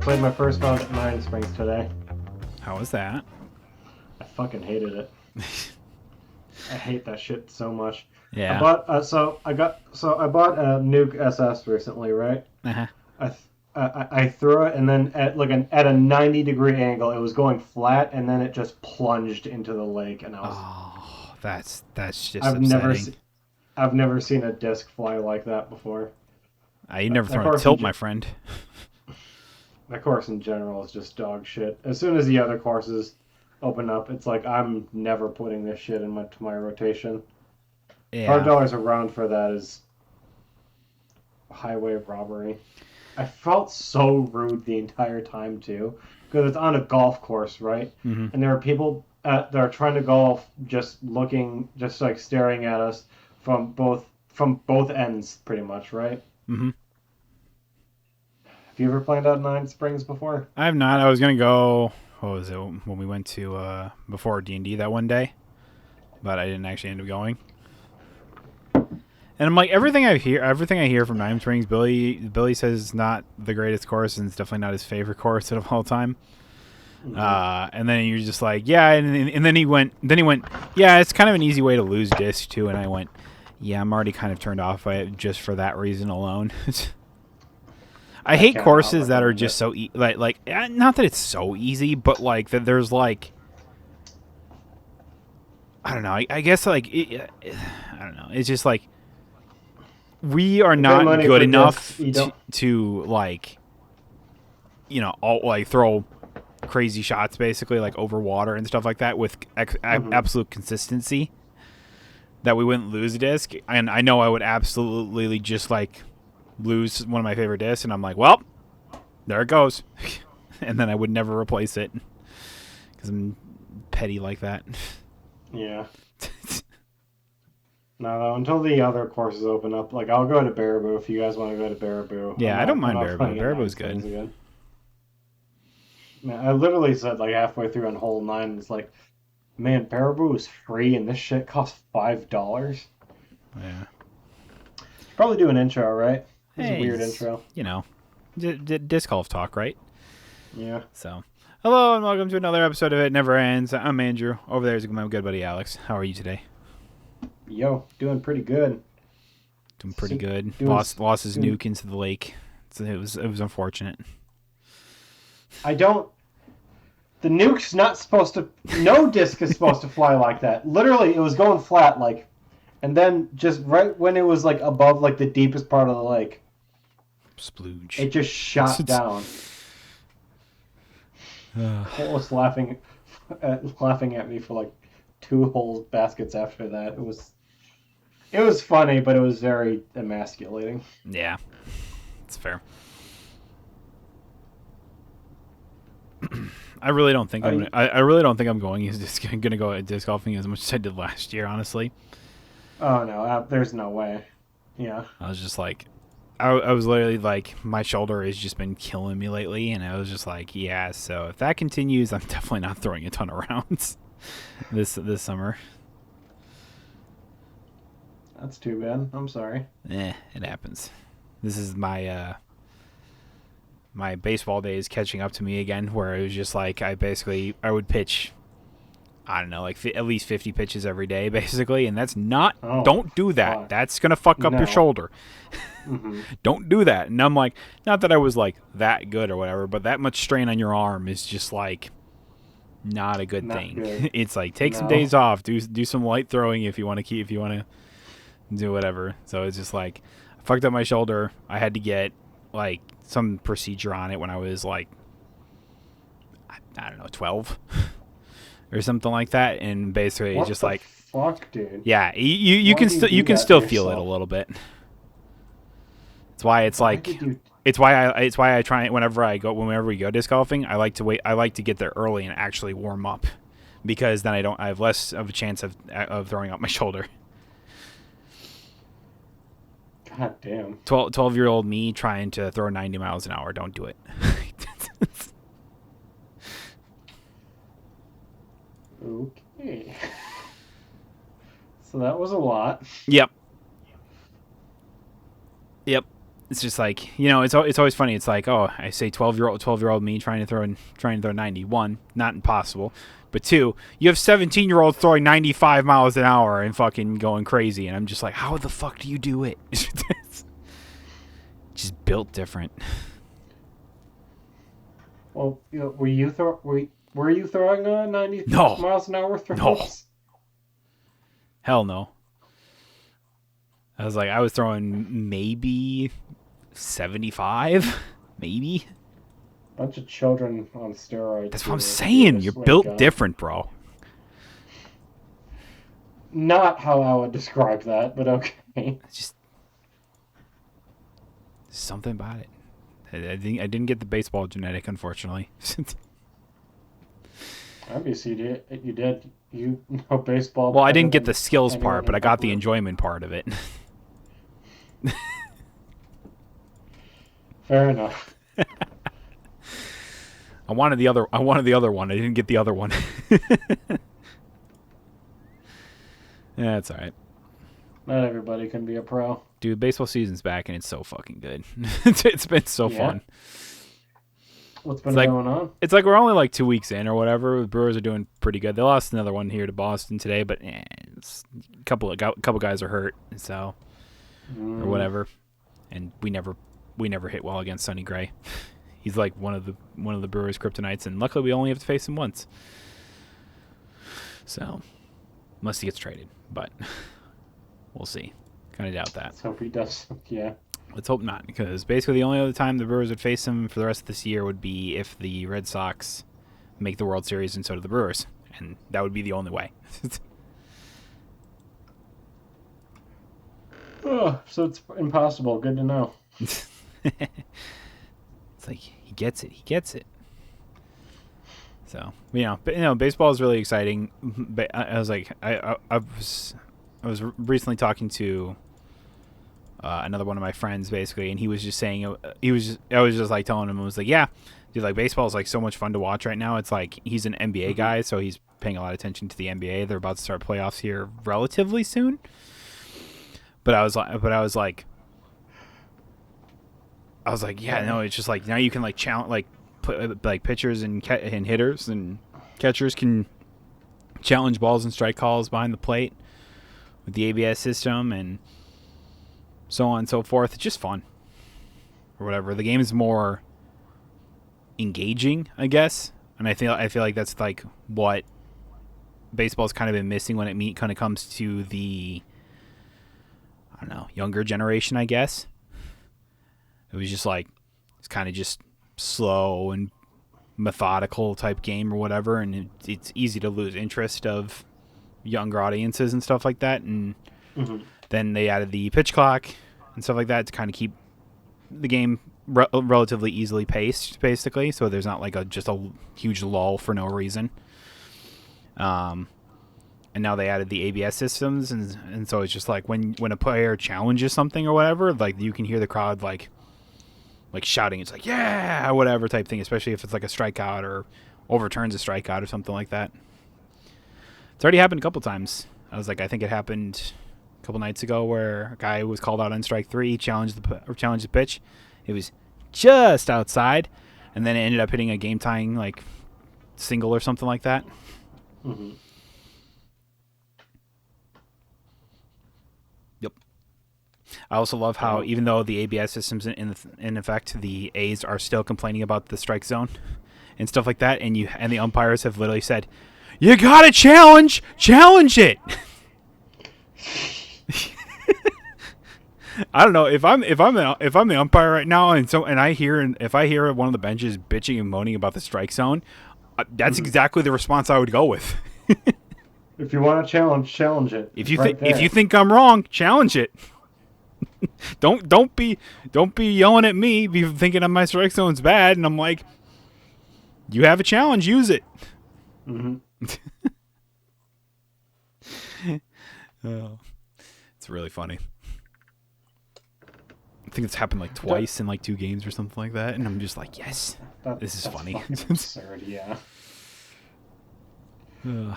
played my first round at Nine Springs today. How was that? I fucking hated it. I hate that shit so much. I Yeah. bought I bought a Nuke SS recently, right? Uh-huh. I threw it and then at a 90-degree angle, it was going flat and then it just plunged into the lake and Oh, that's just I've never upsetting. se- I've never seen a disc fly like that before. You never That thrown a course in tilt, ge- my friend. that course in general is just dog shit. As soon as the other courses open up, it's like I'm never putting this shit to my rotation. Yeah. $100 a round for that is highway robbery. I felt so rude the entire time too, because it's on a golf course, right? Mm-hmm. And there are people that are trying to golf, just looking, just like staring at us from both ends, pretty much, right? Mm-hmm. Have you ever played out Nine Springs before? I have not. I was gonna go. What was it when we went to before D&D that one day? But I didn't actually end up going. And I'm like everything I hear from Nine Springs, Billy says it's not the greatest course and it's definitely not his favorite course of all time. Mm-hmm. And then you're just like, yeah, and then he went, yeah, it's kind of an easy way to lose disc too. And I went, yeah, I'm already kind of turned off by it just for that reason alone. I I hate cannot courses that are recommend just it. so not that it's so easy, but like that there's like I don't know. I guess like I don't know. It's just like we are You pay not money good for discs, enough you don't. to like all, like throw crazy shots basically like over water and stuff like that with Mm-hmm. absolute consistency that we wouldn't lose a disc. And I know I would absolutely just like lose one of my favorite discs, and I'm like, well, there it goes. And then I would never replace it because I'm petty like that. Yeah. No, until the other courses open up, like I'll go to Baraboo if you guys want to go to Baraboo. I'm Yeah, I don't not. I'm mind not Baraboo. playing at Nine Baraboo's good. Springs again. Man, I literally said like halfway through on hole nine, it's like, man, Baraboo is free and this shit costs $5. Yeah. Should probably do an intro, right? This is a Hey, weird intro. disc golf talk, right? Yeah. So, hello and welcome to another episode of It Never Ends. I'm Andrew. Over there is my good buddy Alex. How are you today? Yo, doing pretty good. Doing pretty good. Doing, Lost his doing. nuke into the lake. So it was unfortunate. I don't. The nuke's not supposed to. No disc is supposed to fly like that. Literally, it was going flat, like, and then just right when it was like above like the deepest part of the lake, Splooge. it just shot down. Cole was laughing at me for like two whole baskets after that. It was funny, but it was very emasculating. Yeah, it's fair. I really don't think I'm. I I really don't think I'm going. Is just gonna go at disc golfing as much as I did last year. Honestly, oh no, there's no way. Yeah, I was just like, I was literally like, my shoulder has just been killing me lately, and I was just like, yeah. So if that continues, I'm definitely not throwing a ton of rounds this summer. that's too bad. I'm sorry. It happens. This is my baseball days catching up to me again, where it was just like I would pitch, I don't know, like at least 50 pitches every day, basically, and that's not. Oh Don't do that. fuck. That's gonna fuck up your No. shoulder. Mm-hmm. Don't do that. And I'm like, not that I was like that good or whatever, but that much strain on your arm is just like not a good Not thing. good. It's like take some No. days off, do some light throwing if you want to do whatever. So it's just like I fucked up my shoulder. I had to get like some procedure on it when I was like I don't know 12 or something like that, and basically it's What just the like fuck, dude? yeah, you Why can do you still do that to feel it a yourself? little bit. It's why it's Why like did you? it's why I try whenever we go disc golfing. I like to wait. I like to get there early and actually warm up, because then I have less of a chance of throwing out my shoulder. God damn. 12-year-old me trying to throw 90 miles an hour. Don't do it. Okay. So that was a lot. Yep. Yep. it's just like, you know, it's always funny. It's like, oh, I say 12-year-old me trying to throw 91, not impossible. But two, you have 17-year-olds throwing 95 miles an hour and fucking going crazy, and I'm just like, how the fuck do you do it? Just built different. Well, you know, were you throwing 90 No. miles an hour throws? No. Hell no. I was throwing maybe 75, maybe. Bunch of children on steroids. That's what I'm saying. You're built different, bro. Not how I would describe that, but okay. It's just something about it. I didn't get the baseball genetic, unfortunately. Obviously, you did. You know baseball. Well, I didn't get the skills part, but I got the enjoyment part of it. Fair enough. I wanted the other one. I didn't get the other one. Yeah, it's all right. Not everybody can be a pro. Dude, baseball season's back and it's so fucking good. It's been so fun. What's been going on? It's like we're only like 2 weeks in or whatever. The Brewers are doing pretty good. They lost another one here to Boston today, but a couple guys are hurt, so or whatever. And we never hit well against Sonny Gray. He's like one of the Brewers' kryptonites, and luckily we only have to face him once. So, unless he gets traded, but we'll see. Kind of doubt that. Let's hope he does. Yeah. Let's hope not, because basically the only other time the Brewers would face him for the rest of this year would be if the Red Sox make the World Series and so do the Brewers, and that would be the only way. Oh, so it's impossible. Good to know. It's like he gets it. So, baseball is really exciting. But I was like, I was recently talking to another one of my friends, basically, and he was just saying I was just like telling him, I was like, yeah, dude, like baseball is like so much fun to watch right now. It's like he's an NBA guy, so he's paying a lot of attention to the NBA. They're about to start playoffs here relatively soon. But I was like, yeah, no, it's just like now you can like challenge, like put like pitchers and hitters and catchers can challenge balls and strike calls behind the plate with the ABS system and so on and so forth. It's just fun or whatever. The game is more engaging, I guess, and I feel like that's like what baseball's kind of been missing when it kind of comes to the, I don't know, younger generation, I guess. It was just like, it's kind of just slow and methodical type game or whatever, and it's easy to lose interest of younger audiences and stuff like that. And then they added the pitch clock and stuff like that to kind of keep the game relatively easily paced, basically, so there's not like just a huge lull for no reason. And now they added the ABS systems, and so it's just like when a player challenges something or whatever, like you can hear the crowd like shouting. It's like, yeah, whatever type thing, especially if it's like a strikeout or overturns a strikeout or something like that. It's already happened a couple times. I think it happened a couple nights ago where a guy was called out on strike 3, challenged the pitch. It was just outside, and then it ended up hitting a game-tying like single or something like that. Mm-hmm. Yep. I also love how even though the ABS system's in effect, the A's are still complaining about the strike zone and stuff like that, and the umpires have literally said, "You gotta challenge it." I don't know if I'm the umpire right now, and if I hear one of the benches bitching and moaning about the strike zone, that's exactly the response I would go with. If you want to challenge it. If you think I'm wrong, challenge it. Don't be yelling at me, be thinking my strike zone's bad, and I'm like, you have a challenge, use it. Mm-hmm. Oh, it's really funny. I think it's happened like twice in like 2 games or something like that, and I'm just like, yes, this is funny. Absurd, yeah. Then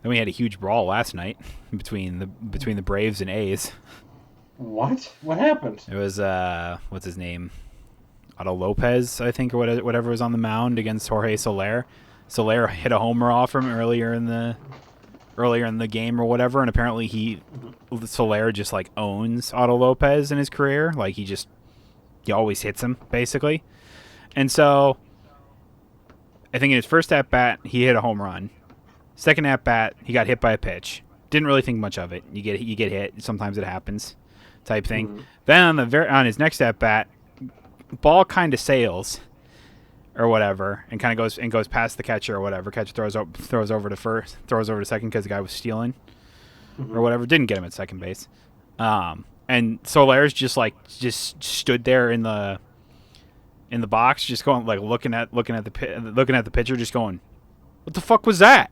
we had a huge brawl last night between the Braves and A's. What? What happened? It was what's his name? Otto Lopez, I think, or whatever was on the mound against Jorge Soler. Soler hit a homer off him earlier in the game or whatever, and apparently Mhm. Soler just like owns Otto Lopez in his career. Like he always hits him basically. And so I think in his first at bat he hit a home run. Second at bat he got hit by a pitch. Didn't really think much of it. You get hit. Sometimes it happens, type thing. Mhm. Then on his next at bat, ball kind of sails or whatever, and kind of goes past the catcher or whatever. Catcher throws over to first, throws over to second because the guy was stealing or Mhm. whatever. Didn't get him at second base. And Soler's just stood there in the box, just going like looking at the pitcher, just going, "What the fuck was that?"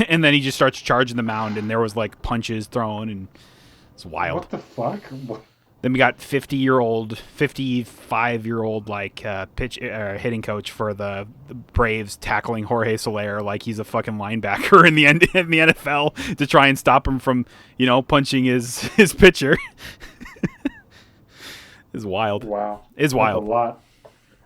And then he just starts charging the mound, and there was like punches thrown, and it's wild. What the fuck? Then we got 55-year-old like pitch hitting coach for the Braves tackling Jorge Soler like he's a fucking linebacker in the NFL to try and stop him from punching his pitcher. It's wild. Wow. It's That's a wild. lot.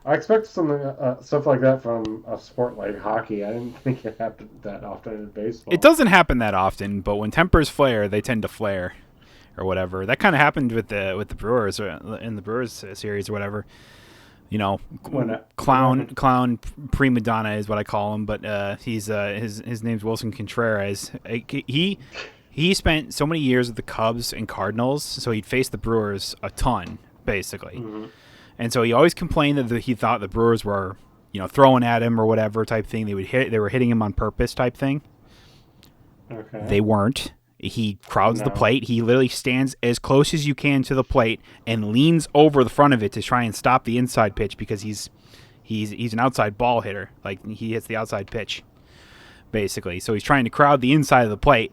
I expect something stuff like that from a sport like hockey. I didn't think it happened that often in baseball. It doesn't happen that often, but when tempers flare, they tend to flare, or whatever. That kind of happened with the Brewers in the Brewers series or whatever. What happened? Clown prima donna is what I call him, but he's his name's Wilson Contreras. He spent so many years with the Cubs and Cardinals, so he'd faced the Brewers a ton basically. Hmm. And so he always complained that he thought the Brewers were, throwing at him or whatever type thing. They were hitting him on purpose type thing. Okay. They weren't. He crowds the No. plate. He literally stands as close as you can to the plate and leans over the front of it to try and stop the inside pitch because he's an outside ball hitter. Like he hits the outside pitch basically. So he's trying to crowd the inside of the plate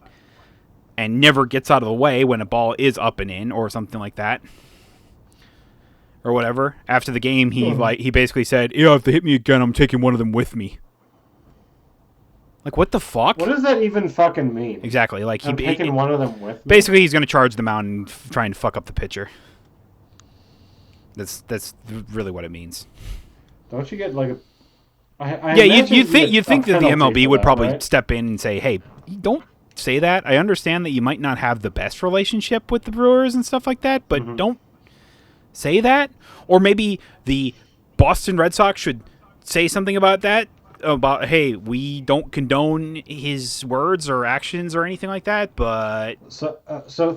and never gets out of the way when a ball is up and in or something like that. Or whatever. After the game, he basically said, "Yeah, if they hit me again, I'm taking one of them with me." Like, what the fuck? What does that even fucking mean? Exactly. Like I'm taking one of them with me. basically he's going to charge the mound and try and fuck up the pitcher. That's really what it means. Don't you get like a? I Yeah, imagine you get a think that the penalty MLB for would that, probably right? step in and say, "Hey, don't say that. I understand that you might not have the best relationship with the Brewers and stuff like that, but Mhm. don't say that." Or maybe the Boston Red Sox should say something about that. About, hey, we don't condone his words or actions or anything like that, but So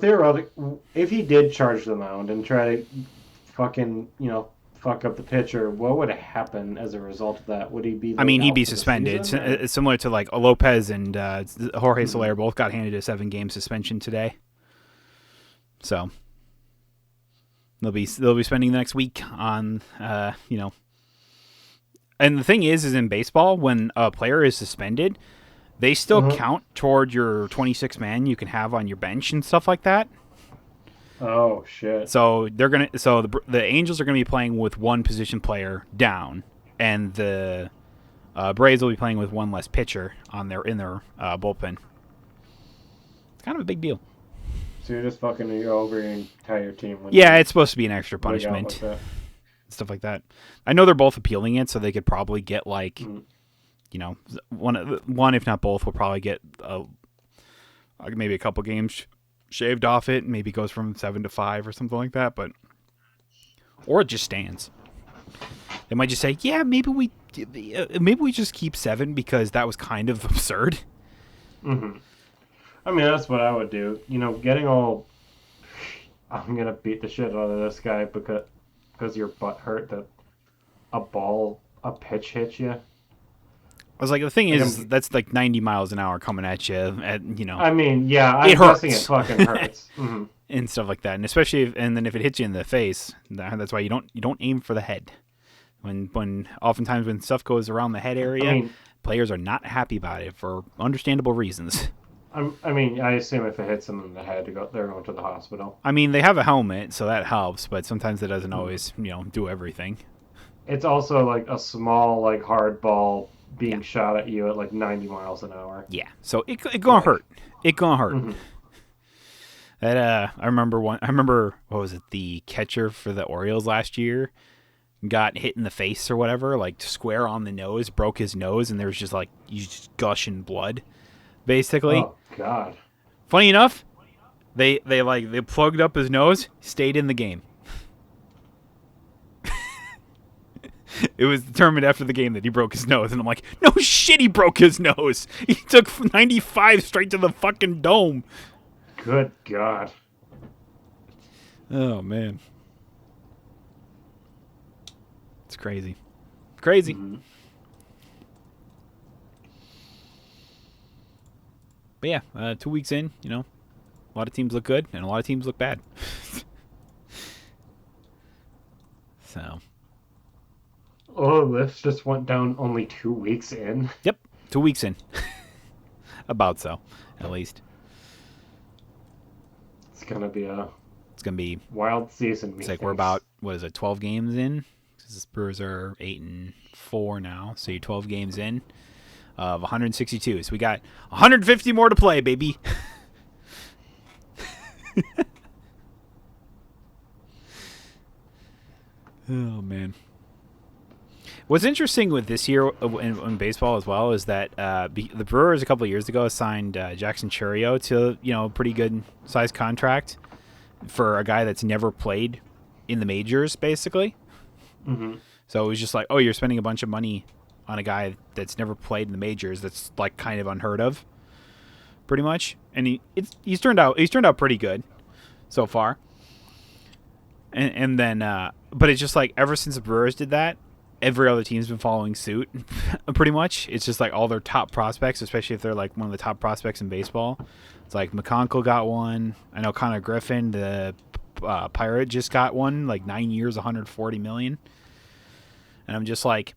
theoretically, if he did charge the mound and try to fucking fuck up the pitcher, what would happen as a result of that? Would he be I like, mean, he'd out be for the suspended. season, or? It's similar to like Lopez and Jorge Mhm. Soler both got handed a 7-game suspension today. So they'll be spending the next week on And the thing is in baseball, when a player is suspended, they still Mhm. count toward your 26 man you can have on your bench and stuff like that. Oh shit. So the Angels are gonna be playing with one position player down, and the Braves will be playing with one less pitcher in their bullpen. It's kind of a big deal. So you're just fucking over your entire team when Yeah, you it's supposed to be an extra wig out like punishment, that. stuff like that. I know they're both appealing it, so they could probably get like Mhm. one if not both will probably get maybe a couple games shaved off it. Maybe goes from 7 to 5 or something like that, or it just stands. They might just say, yeah, maybe we just keep 7 because that was kind of absurd. Mhm. I mean, that's what I would do. Getting all, I'm gonna beat the shit out of this guy because your butt hurt that a pitch hit you. I was like, the thing Like is, that's like 90 miles an hour coming at you. I mean, yeah, I'm It guessing it hurts. fucking hurts. Hmm. And stuff like that, and especially and then if it hits you in the face, that's why you don't aim for the head. When oftentimes when stuff goes around the head I area, mean, players are not happy about it for understandable reasons. I assume if it hits them in the head, they're going to the hospital. I mean, they have a helmet, so that helps, but sometimes it doesn't Mhm. always do everything. It's also like a small, like hard ball Yeah, being shot at you at like 90 miles an hour. yeah. So it gonna hurt. It gonna hurt. Hmm. That I remember one. I remember what was it? The catcher for the Orioles last year got hit in the face or whatever, like square on the nose, broke his nose, and there was just like you just gushing blood, basically. Oh God. Funny enough, they plugged up his nose, stayed in the game. It was determined after the game that he broke his nose, and I'm like, no shit, he broke his nose. He took 95 straight to the fucking dome. Good God. Oh man, it's crazy, crazy. Mm-hmm. But yeah, 2 weeks in, a lot of teams look good and a lot of teams look bad. So, Oh, this just went down only 2 weeks in. yep, 2 weeks in. About so, at least. It's gonna be a It's going to be, wild season. it's like we're about, 12 games in? Because the Spurs are 8-4 now. So you're 12 games in of 162. So we got 150 more to play, baby. Oh, man. What's interesting with this year in baseball as well is that the Brewers a couple of years ago signed Jackson Chourio to a pretty good sized contract for a guy that's never played in the majors, basically. Mm-hmm. So it was just like, oh, you're spending a bunch of money on a guy that's never played in the majors. That's like kind of unheard of, pretty much. And he's turned out pretty good so far. And then, but it's just like ever since the Brewers did that, every other team's been following suit, pretty much. It's just like all their top prospects, especially if they're like one of the top prospects in baseball. It's like McConaughey got one. I know Connor Griffin, the Pirate, just got one, like 9 years, $140 million. And I'm just like,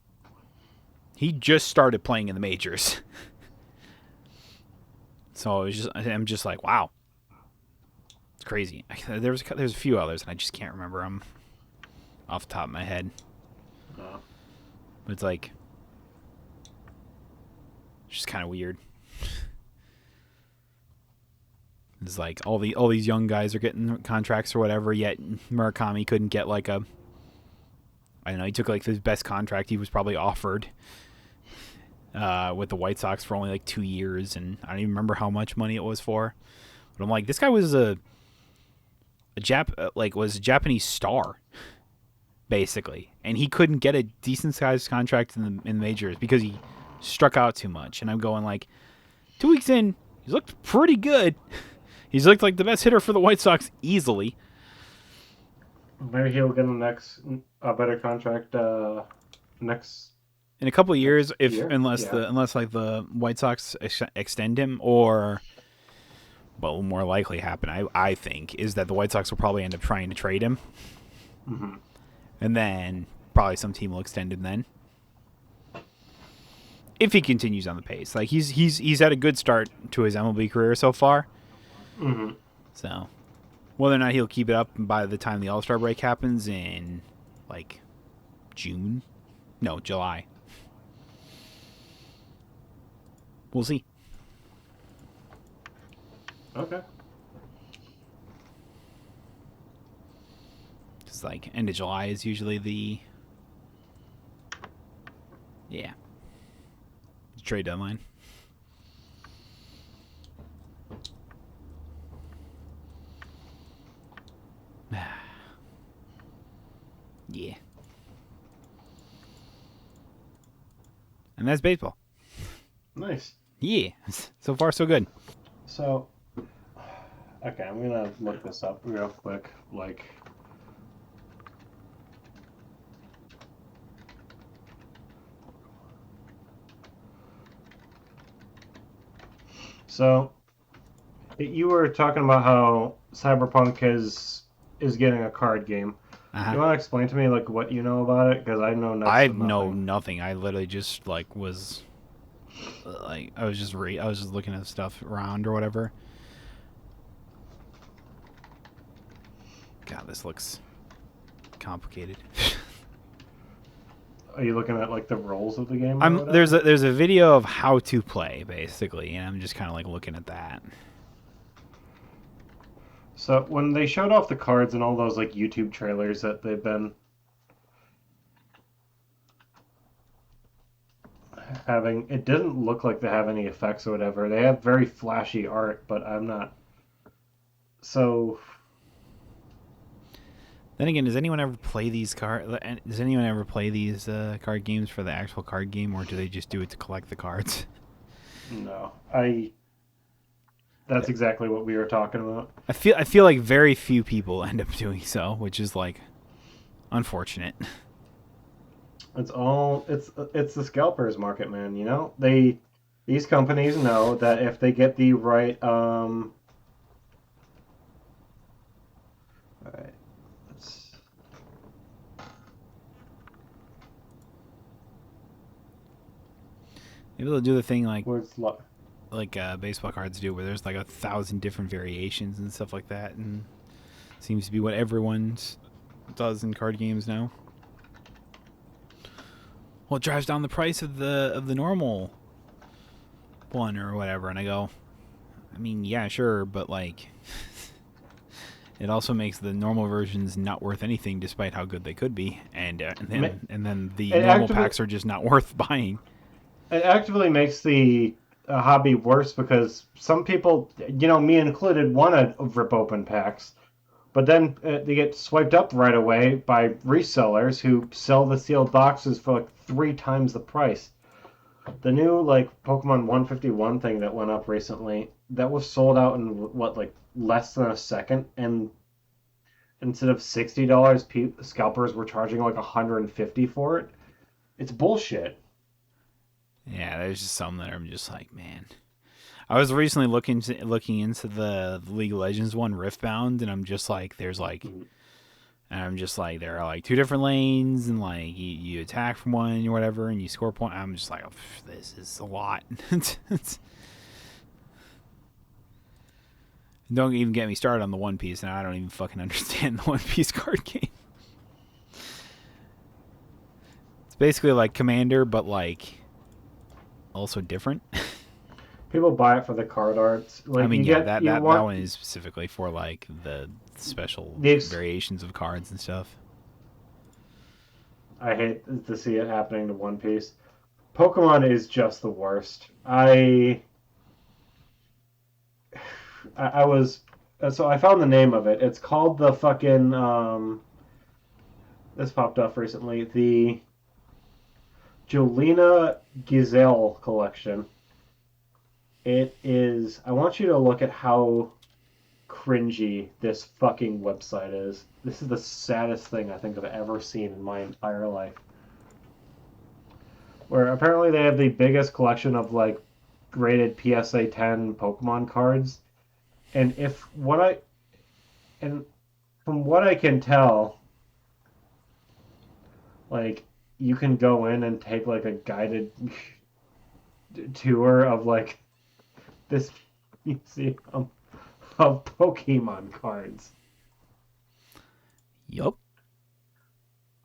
he just started playing in the majors. So I'm just like, wow, it's crazy. There's a few others, and I just can't remember them off the top of my head. But it's like, it's just kind of weird. It's like all these young guys are getting contracts or whatever, yet Murakami couldn't get like a, I don't know, he took like his best contract he was probably offered with the White Sox for only like 2 years, and I don't even remember how much money it was for. But I'm like, this guy was was a Japanese star, basically, and he couldn't get a decent sized contract in the majors because he struck out too much. And I'm going like, 2 weeks in, he's looked pretty good. He's looked like the best hitter for the White Sox easily. Maybe he'll get a better contract next in a couple of years, unless the White Sox extend him, or what will more likely happen, I think, is that the White Sox will probably end up trying to trade him, and then probably some team will extend him then, if he continues on the pace. Like he's had a good start to his MLB career so far. Mm-hmm. So whether or not he'll keep it up by the time the All-Star break happens in like July. We'll see. Okay. It's like end of July is usually the trade deadline. Yeah. And that's baseball. Nice. Yeah. So far, so good. So, okay, I'm gonna look this up real quick. Like, so you were talking about how Cyberpunk is getting a card game. You want to explain to me like what you know about it? Because I know nothing. I know nothing. I literally just was I was just looking at stuff around or whatever. God, this looks complicated. Are you looking at like the roles of the game? There's a video of how to play basically, and I'm just kind of like looking at that. So when they showed off the cards and all those like YouTube trailers that they've been having, it didn't look like they have any effects or whatever. They have very flashy art, but I'm not. So Then again, does anyone ever play these Does anyone ever play these card games for the actual card game, or do they just do it to collect the cards? no, I. That's exactly what we were talking about. I feel like very few people end up doing so, which is like unfortunate. It's the scalpers market, man. You know these companies know that if they get the right all right, let's Maybe they'll do the thing like where's baseball cards do, where there's like 1,000 different variations and stuff like that, and seems to be what everyone does in card games now. Well, it drives down the price of the normal one or whatever, and I go, I mean, yeah, sure, but like, it also makes the normal versions not worth anything, despite how good they could be, and then the it normal actively packs are just not worth buying. it actively makes the hobby worse because some people, me included, want to rip open packs. But then they get swiped up right away by resellers who sell the sealed boxes for like 3 times the price. The new like Pokemon 151 thing that went up recently, that was sold out in what, like less than a second, and instead of $60, scalpers were charging like 150 for it. It's bullshit. Yeah, there's just some that I'm just like, man. I was recently looking into the League of Legends one, Riftbound, and I'm just like, Mhm. there are like two different lanes, and like you attack from one or whatever, and you score point. I'm just like, oh, this is a lot. Don't even get me started on the One Piece, and I don't even fucking understand the One Piece card game. It's basically like Commander, but like also different. People buy it for the card arts. I Like mean, yeah, you that want one is specifically for like the special the variations of cards and stuff. I hate to see it happening to One Piece. Pokemon is just the worst. I was so I found the name of it. It's called the fucking this popped up recently. The Jolena Gazelle collection. It is. I want you to look at how cringy this fucking website is. This is the saddest thing I think I've ever seen in my entire life. Where apparently they have the biggest collection of like graded PSA 10 Pokemon cards, and if what I and from what I can tell, like you can go in and take like a guided tour of like this museum of Pokemon cards. Yup.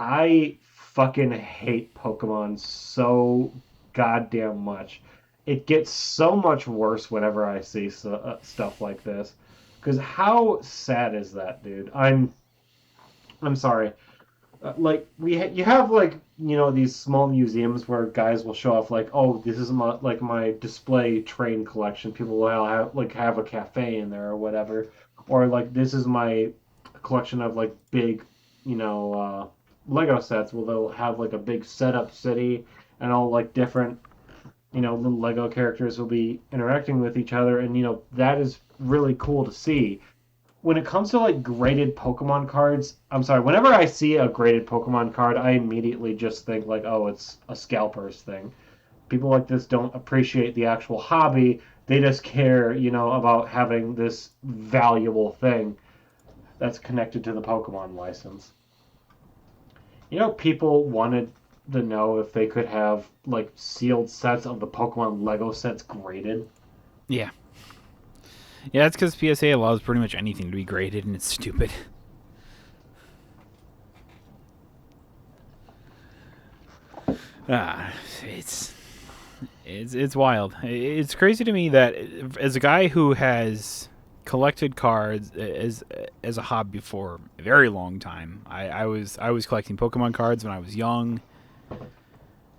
I fucking hate Pokemon so goddamn much. It gets so much worse whenever I see stuff like this. Because how sad is that, dude? I'm sorry. Like you have like these small museums where guys will show off like, oh, this is my display train collection. People will have a cafe in there or whatever, or like this is my collection of like big Lego sets. Well, they'll have like a big setup city and all like different little Lego characters will be interacting with each other, and that is really cool to see. When it comes to like graded Pokemon cards, I'm sorry, whenever I see a graded Pokemon card, I immediately just think like, oh, it's a scalpers thing. People like this don't appreciate the actual hobby. They just care, about having this valuable thing that's connected to the Pokemon license. People wanted to know if they could have like sealed sets of the Pokemon Lego sets graded. Yeah. Yeah, that's because PSA allows pretty much anything to be graded, and it's stupid. Ah, it's wild. It's crazy to me that as a guy who has collected cards as a hobby for a very long time. I was collecting Pokemon cards when I was young,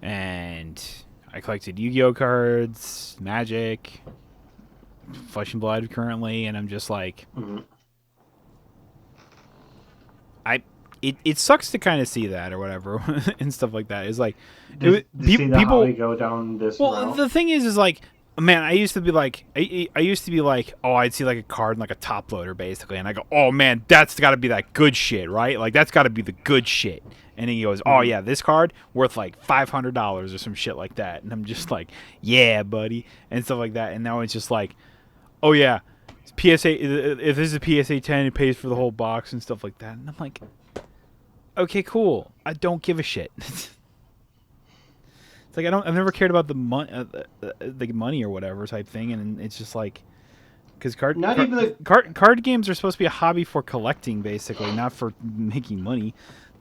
and I collected Yu-Gi-Oh cards, Magic, Flesh and Blood currently, and I'm just like, Mhm. it sucks to kind of see that or whatever and stuff like that. It's like To see the people. hobby go down this Well, route. the thing is like, man, I used to be like, I used to be like, oh, I'd see like a card in like a top loader basically, and I go, oh man, that's got to be that good shit, right? Like that's got to be the good shit. And he goes, oh Mhm. yeah, this card worth like $500 or some shit like that, and I'm just like, yeah, buddy, and stuff like that. And now it's just like, oh yeah, PSA. If this is a PSA 10, it pays for the whole box and stuff like that. And I'm like, okay, cool. I don't give a shit. It's like I've never cared about the money or whatever type thing, and it's just like because Not even the card games are supposed to be a hobby for collecting, basically, not for making money.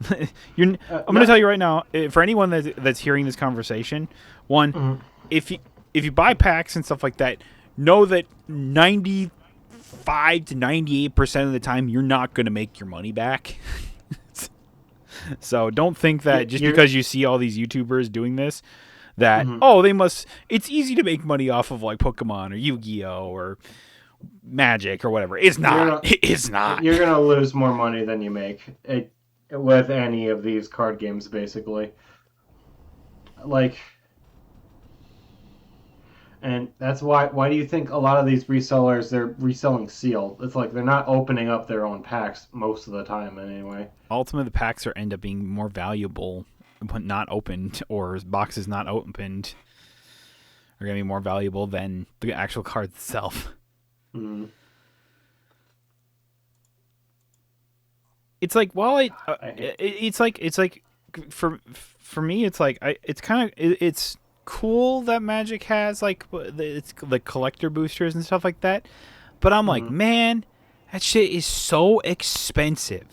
I'm going to not. tell you right now, for anyone that's hearing this conversation, one, Mhm. if you buy packs and stuff like that, know that 95 to 98% of the time you're not going to make your money back. So don't think that just You're. because you see all these YouTubers doing this, that Mhm. oh they must. It's easy to make money off of like Pokemon or Yu-Gi-Oh or Magic or whatever. It's You're not. not. It's not. You're gonna lose more money than you make with any of these card games, basically. Like, and that's why. Why do you think a lot of these resellers they're reselling sealed? It's like they're not opening up their own packs most of the time, anyway. Ultimately, the packs are end up being more valuable when not opened, or boxes not opened are going to be more valuable than the actual card itself. Mm. It's like, well, I hate. it's like for me, it's like it's kind of it's cool that Magic has like it's the collector boosters and stuff like that. But I'm like, Mhm. man, that shit is so expensive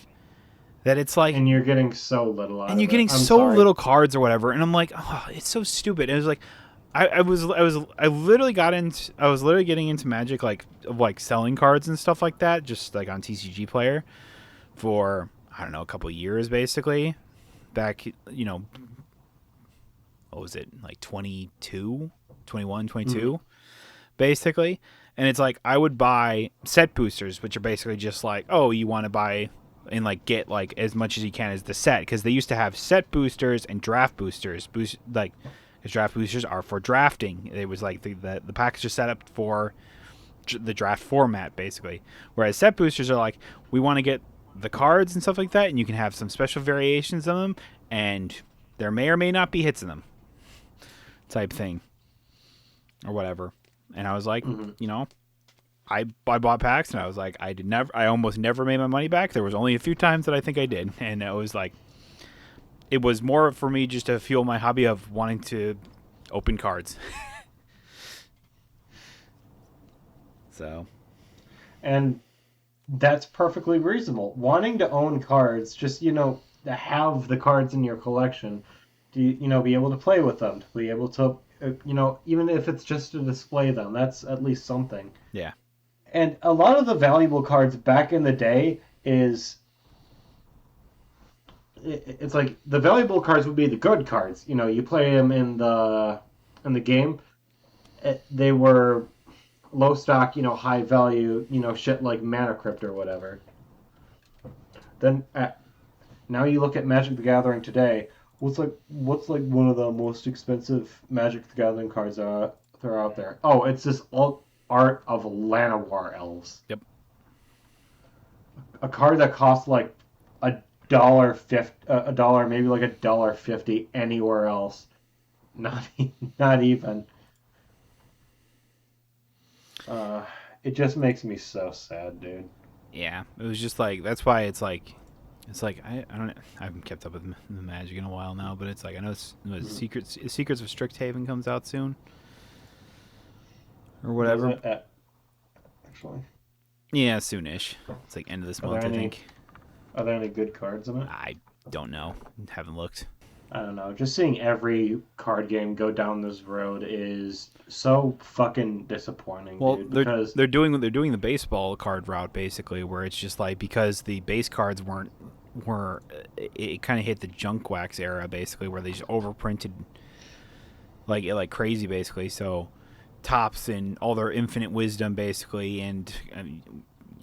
that it's like, And you're getting so little out and you're of it. getting I'm so sorry. little cards or whatever, and I'm like, oh, it's so stupid. And it was like, I literally I was literally getting into Magic like selling cards and stuff like that, just like on TCG Player for I don't know a couple years basically. Back, what was it like 22, 21, 22, Mhm. basically. And it's like I would buy set boosters, which are basically just like, oh, you want to buy and like get like as much as you can as the set, because they used to have set boosters and draft boosters. Because draft boosters are for drafting. It was like the packs are set up for the draft format basically, whereas set boosters are like we want to get the cards and stuff like that, and you can have some special variations of them, and there may or may not be hits in them, type thing, or whatever. And I was like, Mhm. you know, I bought packs, and I was like, I almost never made my money back. There was only a few times that I think I did, and it was like, it was more for me just to fuel my hobby of wanting to open cards. So And that's perfectly reasonable. Wanting to own cards, just to have the cards in your collection, to be able to play with them, to be able to even if it's just to display them, that's at least something. yeah, And a lot of the valuable cards back in the day is it's like the valuable cards would be the good cards. You play them in the game. They were low stock, high value, shit like Mana Crypt or whatever. Then now you look at Magic the Gathering today. What's like one of the most expensive Magic the Gathering cards that are out there? Oh, it's this alt art of Llanowar elves. yep. A card that costs like a dollar, maybe like $1.50 anywhere else. Not not even. Uh, it just makes me so sad, dude. Yeah, it was just like that's why it's like I don't I haven't kept up with the Magic in a while now, but it's like I know Mhm. Secrets of Strixhaven comes out soon or Does whatever. it actually? Yeah, soonish. It's like end of this Are there month, I any think. are there any good cards in it? I don't know. Haven't looked. I don't know. Just seeing every card game go down this road is so fucking disappointing, Well, dude. Because they're doing the baseball card route basically, where it's just like because the base cards weren't were it kind of hit the junk wax era basically, where they just overprinted like crazy basically. So Tops and all their infinite wisdom basically, and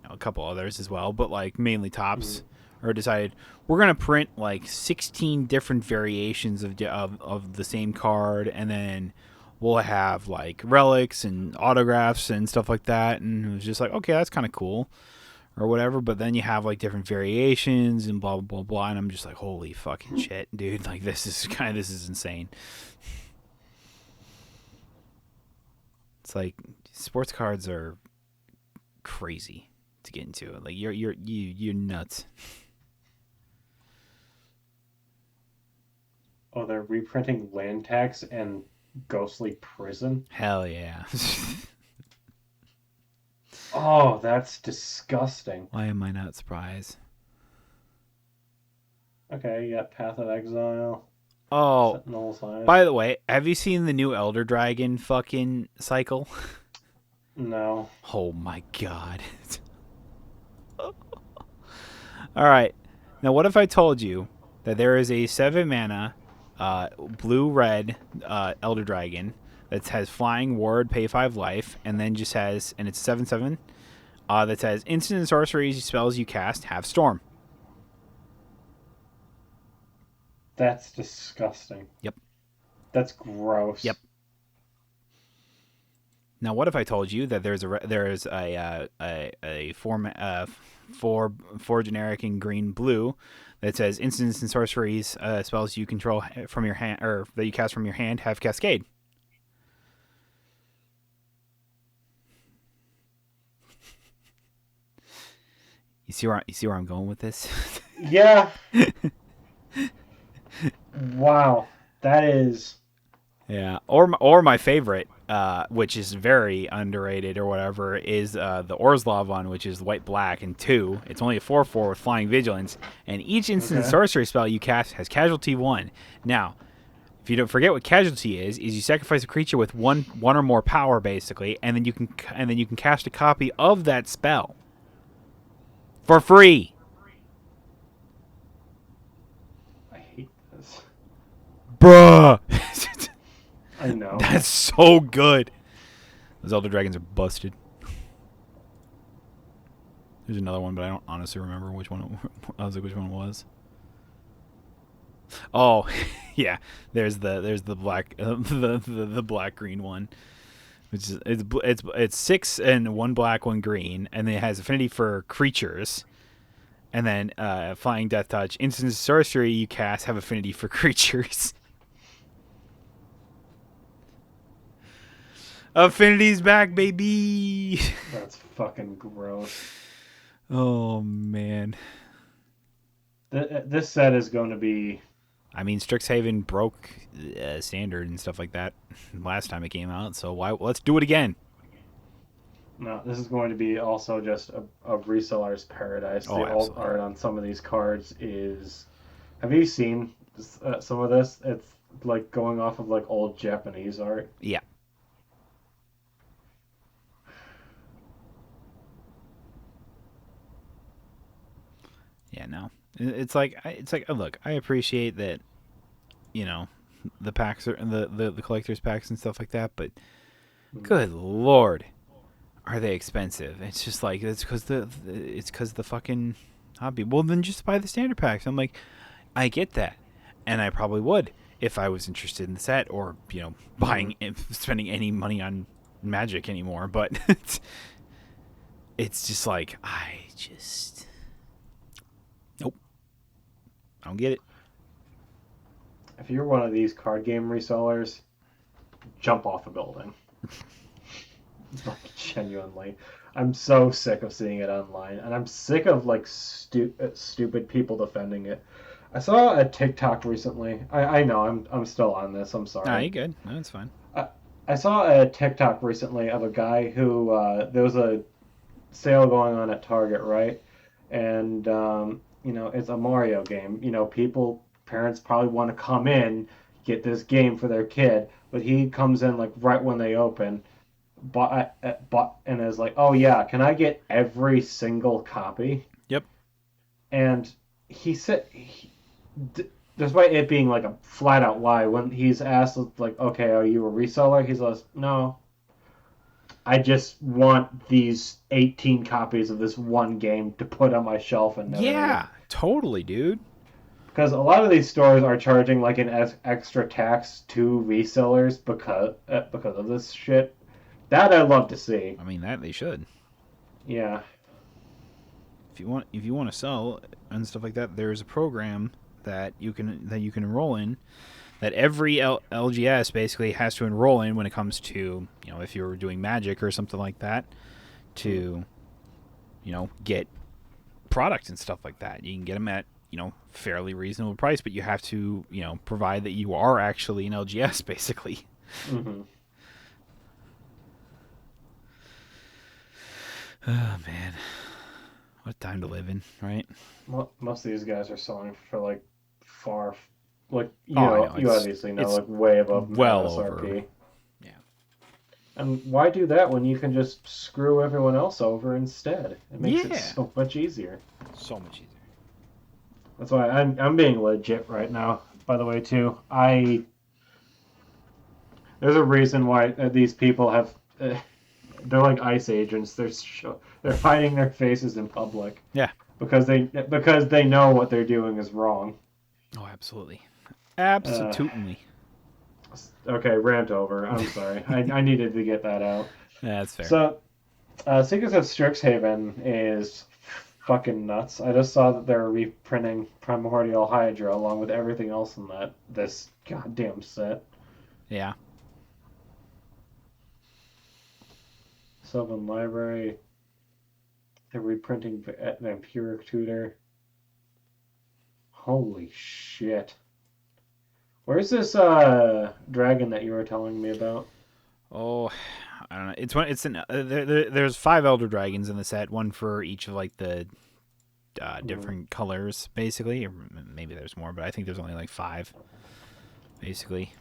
a couple others as well, but like mainly Tops, mm, or decided we're gonna print like 16 different variations of the same card, and then we'll have like relics and autographs and stuff like that. And it was just like, okay, that's kind of cool or whatever. But then you have like different variations and blah blah blah blah, and I'm just like, holy fucking shit, dude! Like this is insane. It's like sports cards are crazy to get into. Like you're nuts. oh, they're reprinting Land Tax and Ghostly Prison. Hell yeah. Oh, that's disgusting. Why am I not surprised? Okay, you got Path of Exile, Oh, Sentinel's by Eyes. the way, have you seen the new Elder Dragon fucking cycle? No. Oh my god. All right. Now, what if I told you that there is a 7 mana blue red Elder Dragon that has flying ward, pay 5 life, and then just has, and it's 7/7, that says instant and sorcery spells you cast have storm. That's disgusting. Yep. That's Yep. gross. Now, what if I told you that there's a four generic in green blue that says instants and sorceries spells you control from your hand or that you cast from your hand have cascade. You see where I'm going with this? Yeah. Wow. That is. Yeah, or my favorite, which is very underrated or whatever, is the Orzlov one, which is white black and 2. It's only a 4/4 with flying vigilance, and each instant Okay. sorcery spell you cast has casualty 1. Now, if you don't forget what casualty is you sacrifice a creature with one or more power basically, and then you can cast a copy of that spell for free. I hate this. Bruh. I know. That's so good. Those Elder Dragons are busted. There's another one, but I don't honestly remember which one. I was like, which one it was. Oh, yeah. There's the black the black green one, which is it's 6 and 1 black 1 green, and it has affinity for creatures. And then flying death touch, instant sorcery you cast have affinity for creatures. Affinity's back, baby. That's fucking gross. Oh man. This set is going to be. I mean, Strixhaven broke standard and stuff like that last time it came out, so why? Let's do it again. No, this is going to be also just a reseller's paradise. Oh, The alt absolutely. art on some of these cards is. Have you seen some of this? It's like going off of like old Japanese art. Yeah, yeah. No, it's like. Look, I appreciate that. You know, the packs are the collectors packs and stuff like that, but Hmm. good lord, are they expensive? It's just like it's because the fucking hobby. Well, then just buy the standard packs. I'm like, I get that, and I probably would if I was interested in the set or Hmm. buying spending any money on Magic anymore. But it's just like I just nope, I don't get it. If you're one of these card game resellers, jump off a building. Like genuinely, I'm so sick of seeing it online, and I'm sick of like stupid people defending it. I saw a TikTok recently. I know I'm still on this. I'm Nah, sorry. you good? No, it's fine. I, I saw a TikTok recently of a guy who there was a sale going on at Target, right? And it's a Mario game. People parents probably want to come in, get this game for their kid, but he comes in like right when they open, but and is like, oh yeah, can I get every single copy? Yep. And he said, despite it being like a flat out lie, when he's asked like, okay, are you a reseller? He's like, no, I just want these 18 copies of this one game to put on my shelf and never. Yeah, totally, dude. Because a lot of these stores are charging like an extra tax to resellers because of this shit. That I'd love to see. I mean, that they should. Yeah. If you want to sell and stuff like that, there's a program that you can enroll in that every LGS basically has to enroll in when it comes to, if you're doing Magic or something like that, to get products and stuff like that. You can get them at fairly reasonable price, but you have to provide that you are actually an LGS basically. Mm-hmm. Oh man, what time to live in, right? Most of these guys are selling for like far, like Know, you obviously know, it's like way above well MSRP. over. Yeah. And why do that when you can just screw everyone else over instead? It makes it Yeah. so much easier. So much easier. That's why I'm being legit right now. By the way, too, there's a reason why these people have. They're like ICE agents. They're hiding their faces in public. Yeah. Because they know what they're doing is wrong. Oh, absolutely. Absolutely. Okay, rant over. I'm sorry. I needed to get that out. Yeah, that's fair. So, Secrets of Strixhaven is fucking nuts. I just saw that they're reprinting Primordial Hydra along with everything else in this goddamn set. Yeah. Sylvan Library. They're reprinting Vampiric Tutor. Holy shit. Where's this dragon that you were telling me about? Oh, I don't know. There's 5 Elder Dragons in the set, one for each of like the different colors, basically. Or maybe there's more, but I think there's only like 5, basically.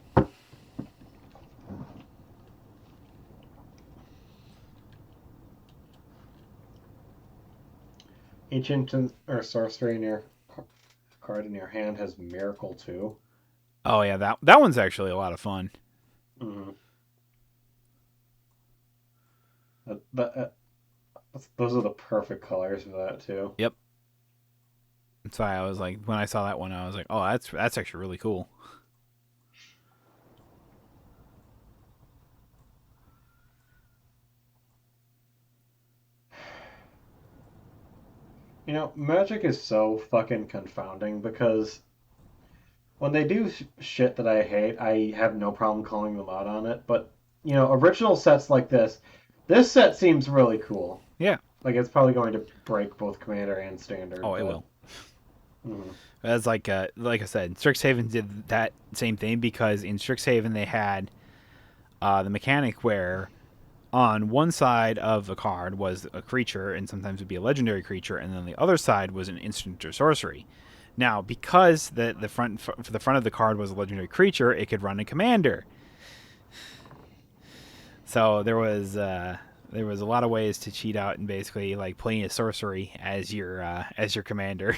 Each instant or sorcery in your card in your hand has Miracle too. Oh yeah, that one's actually a lot of fun. Mm-hmm. Those are the perfect colors for that too. Yep. That's why I was like, when I saw that one, I was like, oh, that's actually really cool. Magic is so fucking confounding because when they do shit that I hate, I have no problem calling them out on it. But, original sets like this set seems really cool. Yeah. Like, it's probably going to break both Commander and Standard. Oh, it will. Mm-hmm. As like I said, Strixhaven did that same thing because in Strixhaven they had the mechanic where on one side of a card was a creature, and sometimes it would be a legendary creature, and then the other side was an instant or sorcery. Now, because the front of the card was a legendary creature, it could run a commander. So there was a lot of ways to cheat out and basically like playing a sorcery as your commander.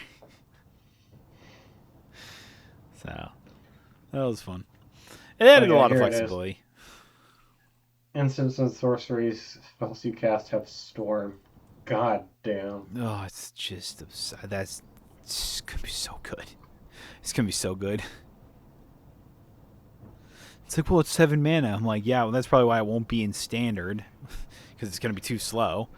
So that was fun. It added a lot of flexibility. Instants and sorceries spells you cast have Storm. God damn. Oh, it's just it's gonna be so good. It's gonna be so good. It's like, well, it's 7 mana. I'm like, yeah, well, that's probably why it won't be in Standard because it's gonna be too slow.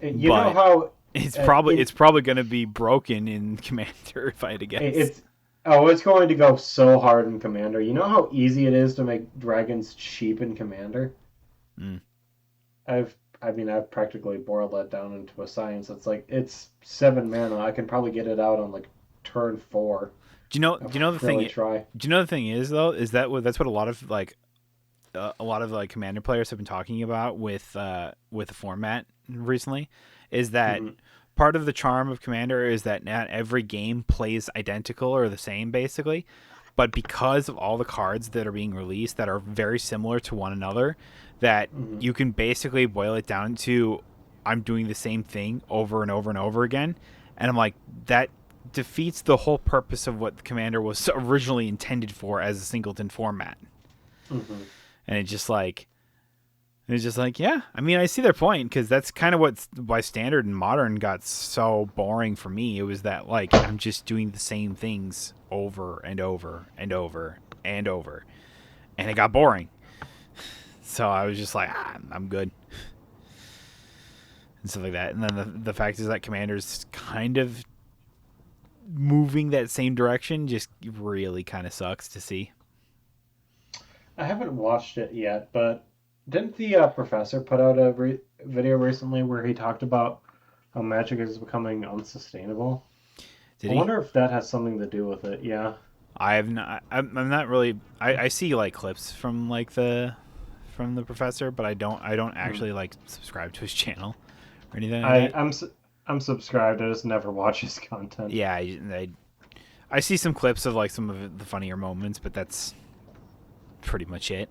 You know how it's probably gonna be broken in Commander if I had to guess. It's going to go so hard in Commander. You know how easy it is to make dragons cheap in Commander? Mm. I've practically boiled that down into a science. It's 7 mana. I can probably get it out on like turn 4. Do you know the thing? Try. Do you know the thing is though? Is that's what a lot of Commander players have been talking about with the format recently? Is that part of the charm of Commander is that not every game plays identical or the same, basically. But because of all the cards that are being released that are very similar to one another, that Mm-hmm. you can basically boil it down to I'm doing the same thing over and over and over again. And I'm like, that defeats the whole purpose of what Commander was originally intended for as a singleton format. Mm-hmm. And it's just like, yeah, I mean, I see their point because that's kind of why Standard and Modern got so boring for me. It was that, like, I'm just doing the same things over and over and over and over. And it got boring. So I was just like, I'm good. And stuff like that. And then the fact is that Commander's kind of moving that same direction just really kind of sucks to see. I haven't watched it yet, but didn't the professor put out a video recently where he talked about how Magic is becoming unsustainable? Did I he? wonder if that has something to do with it. Yeah. I have not. I'm not really. I see like clips from like the professor, but I don't Hmm. actually like subscribe to his channel or anything like I that. I'm I'm subscribed. I just never watch his content. Yeah, I see some clips of like some of the funnier moments, but that's pretty much it.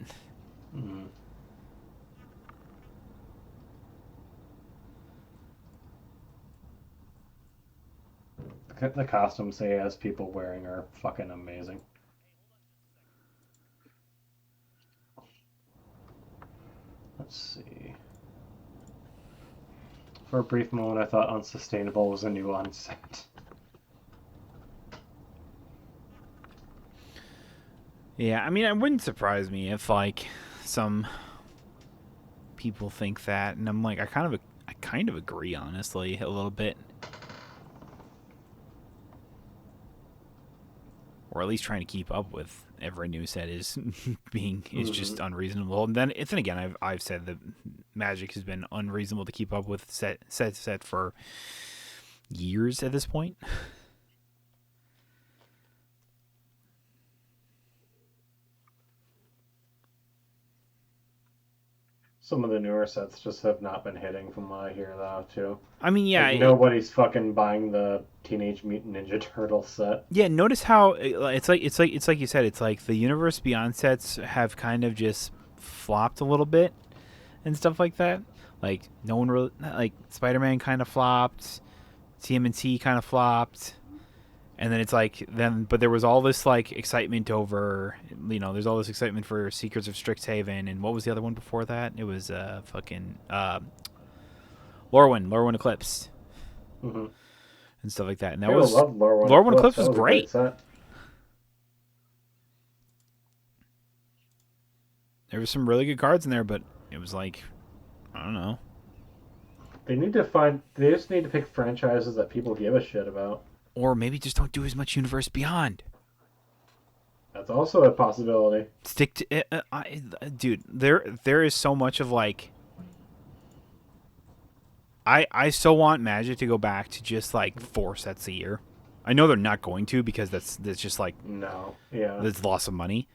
Hmm. The costumes he has people wearing are fucking amazing. Let's see. For a brief moment, I thought unsustainable was a new onset. Yeah, I mean, it wouldn't surprise me if like some people think that, and I'm like, I kind of agree, honestly, a little bit, or at least trying to keep up with every new set is is Hmm. just unreasonable. And then again, I've said that Magic has been unreasonable to keep up with set for years at this point. Some of the newer sets just have not been hitting from what I hear, though, too. I mean, Like, nobody's fucking buying the Teenage Mutant Ninja Turtle set. yeah. Notice how it's like you said. It's like the Universe Beyond sets have kind of just flopped a little bit and stuff like that. Like no one really like Spider-Man kind of flopped, TMNT kind of flopped, and then it's like but there was all this like excitement over there's all this excitement for Secrets of Strixhaven, and what was the other one before that? It was fucking Lorwyn Eclipse Hmm. and stuff like that, and that People was love Lore Lorwyn Eclipse. Eclipse That was was a great great. set. There was some really good cards in there, but it was like I don't know. They just need to pick franchises that people give a shit about. Or maybe just don't do as much Universe Beyond. That's also a possibility. Stick to dude. There is so much of like I so want Magic to go back to just like 4 sets a year. I know they're not going to because that's just like No. Yeah. that's loss of money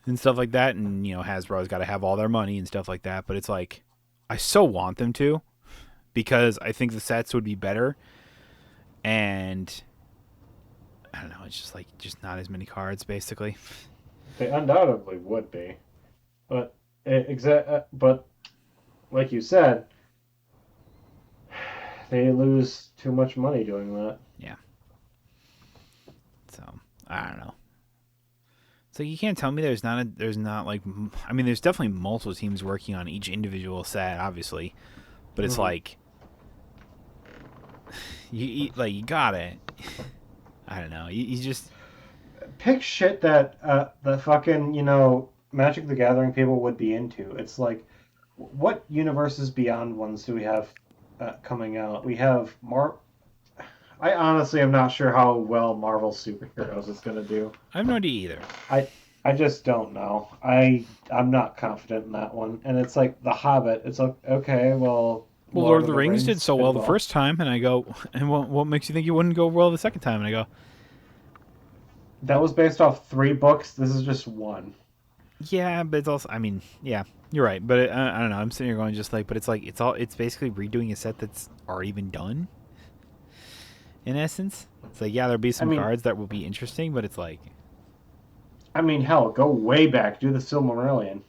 and stuff like that. And Hasbro's got to have all their money and stuff like that. But it's like I so want them to because I think the sets would be better. And I don't know. It's just like just not as many cards basically. They undoubtedly would be. But, but like you said, they lose too much money doing that. Yeah. So I don't know. So you can't tell me there's not like I mean there's definitely multiple teams working on each individual set obviously, but it's Hmm. like you got it. I don't know. You just Pick shit that the fucking Magic the Gathering people would be into. It's like, what universes beyond ones do we have coming out? We have I honestly am not sure how well Marvel superheroes is gonna do. I have no idea either. I I just don't know. I'm not confident in that one. And it's like The Hobbit. It's like, okay, well, Well, Lord Lord of of the the Rings did Rings so did well the well. first time, and I go, and what makes you think it wouldn't go well the second time? And I go, That was based off 3 books. This is just one. yeah, but it's also, I mean, yeah, you're right, but I don't know. I'm sitting here going just like, but it's like it's basically redoing a set that's already been done. in essence. It's like, yeah, there'll be I some mean, cards that will be interesting, but it's like, hell, go way back. Do the Silmarillion.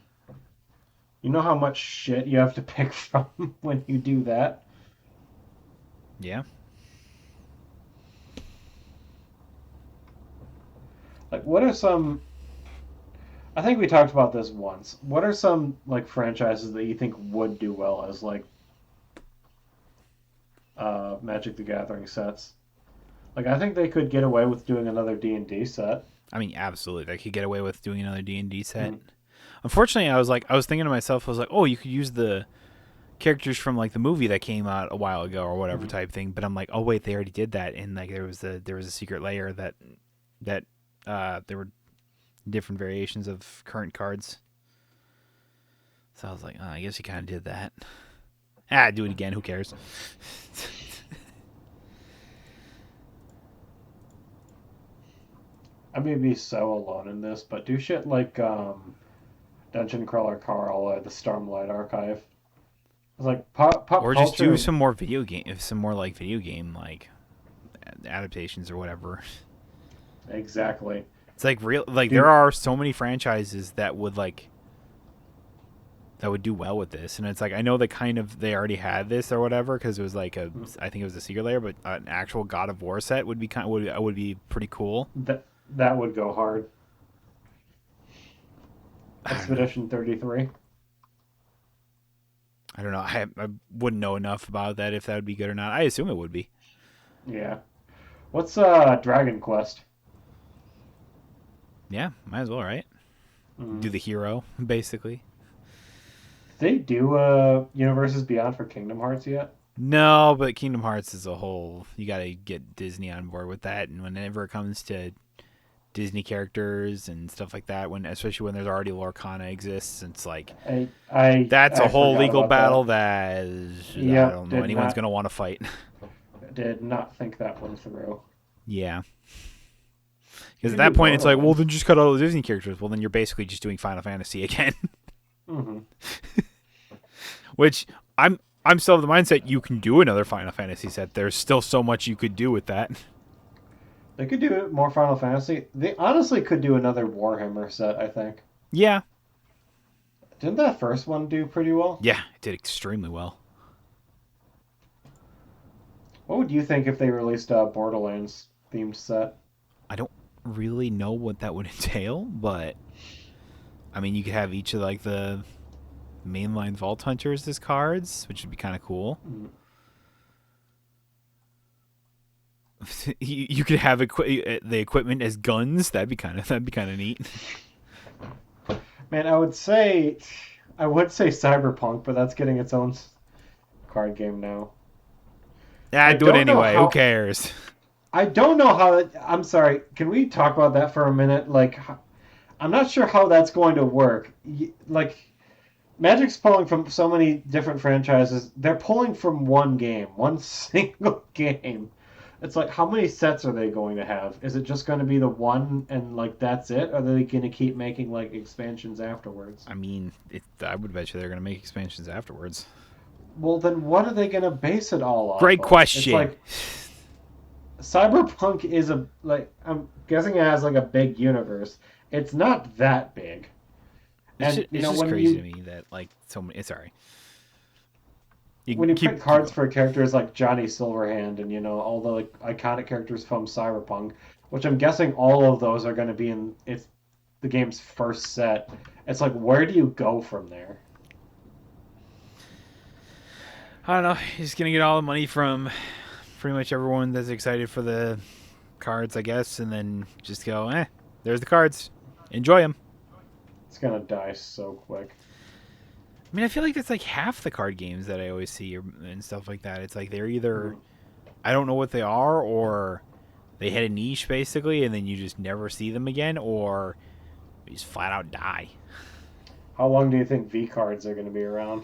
You know how much shit you have to pick from when you do that? yeah. Like, what are some. I think we talked about this once. What are some, like, franchises that you think would do well as, like, Magic the Gathering sets? Like, I think they could get away with doing another D&D set. I mean, absolutely. They could get away with doing another D&D set. Mm. Unfortunately, I was thinking to myself, I was like, oh, you could use the characters from like the movie that came out a while ago or whatever Mm. type thing. But I'm like, oh wait, they already did that, and like there was a secret layer that there were different variations of current cards. So I was like, oh, I guess you kind of did that. Ah, do it again. Who cares? I may be so alone in this, but do shit like Dungeon Crawler Carl or the Stormlight Archive. It's like pop Or just do culture. some more video game, some more like video game like adaptations or whatever. Exactly. It's like real, like there Do are so many franchises that would like that would do well with this, and it's like I know they kind of they already had this or whatever because it was like a I think it was a secret layer, but an actual God of War set would be kind of, would be pretty cool. that would go hard. I don't know. Expedition 33. I don't know. I wouldn't know enough about that if that would be good or not. I assume it would be. Yeah. What's Dragon Quest? Yeah, might as well, right? Do Mm. the hero basically. Did they do Universes Beyond for Kingdom Hearts yet? No, but Kingdom Hearts is a whole. You got to get Disney on board with that, and whenever it comes to Disney characters and stuff like that, when especially when there's already Lorcana exists, it's like that's a I whole forgot legal about that. battle that is, I Yep, don't know anyone's gonna want to fight. did not think that one through. Yeah, You because at could do that point it's like, well, Borderlands. then just cut all the Disney characters. Well, then you're basically just doing Final Fantasy again, Hmm. which I'm still of the mindset you can do another Final Fantasy set. There's still so much you could do with that. They could do more Final Fantasy. They honestly could do another Warhammer set, I think. Yeah, Didn't that first one do pretty well? yeah, it did extremely well. What would you think if they released a Borderlands themed set? I don't really know what that would entail, but I mean, you could have each of like the mainline Vault Hunters as cards, which would be kind of cool. Mm. You could have the equipment as guns. That'd be kind of neat. Man, I would say Cyberpunk, but that's getting its own card game now. Yeah, I do it don't know anyway. Who how. cares? I don't know how. I'm sorry. Can we talk about that for a minute? Like, I'm not sure how that's going to work. Like, Magic's pulling from so many different franchises. They're pulling from one game, one single game. It's like, how many sets are they going to have? Is it just going to be the one and like that's it? Or are they going to keep making like expansions afterwards? I mean, I would bet you they're gonna make expansions afterwards. Well, then what are they going to base it all off Great of? It's question. like Cyberpunk is a like I'm guessing it has like a big universe. It's not that big. And It's just crazy to me that like so many. Sorry, you when can you print keep cards going. for characters like Johnny Silverhand and all the like iconic characters from Cyberpunk, which I'm guessing all of those are going to be in it's the game's first set. It's like where do you go from there? I don't know. You're just gonna get all the money from pretty much everyone that's excited for the cards, I guess, and then just go, there's the cards. Enjoy them. It's going to die so quick. I mean, I feel like that's like half the card games that I always see and stuff like that. It's like they're either Mhm. I don't know what they are, or they hit a niche basically, and then you just never see them again, or you just flat out die. How long do you think V cards are going to be around?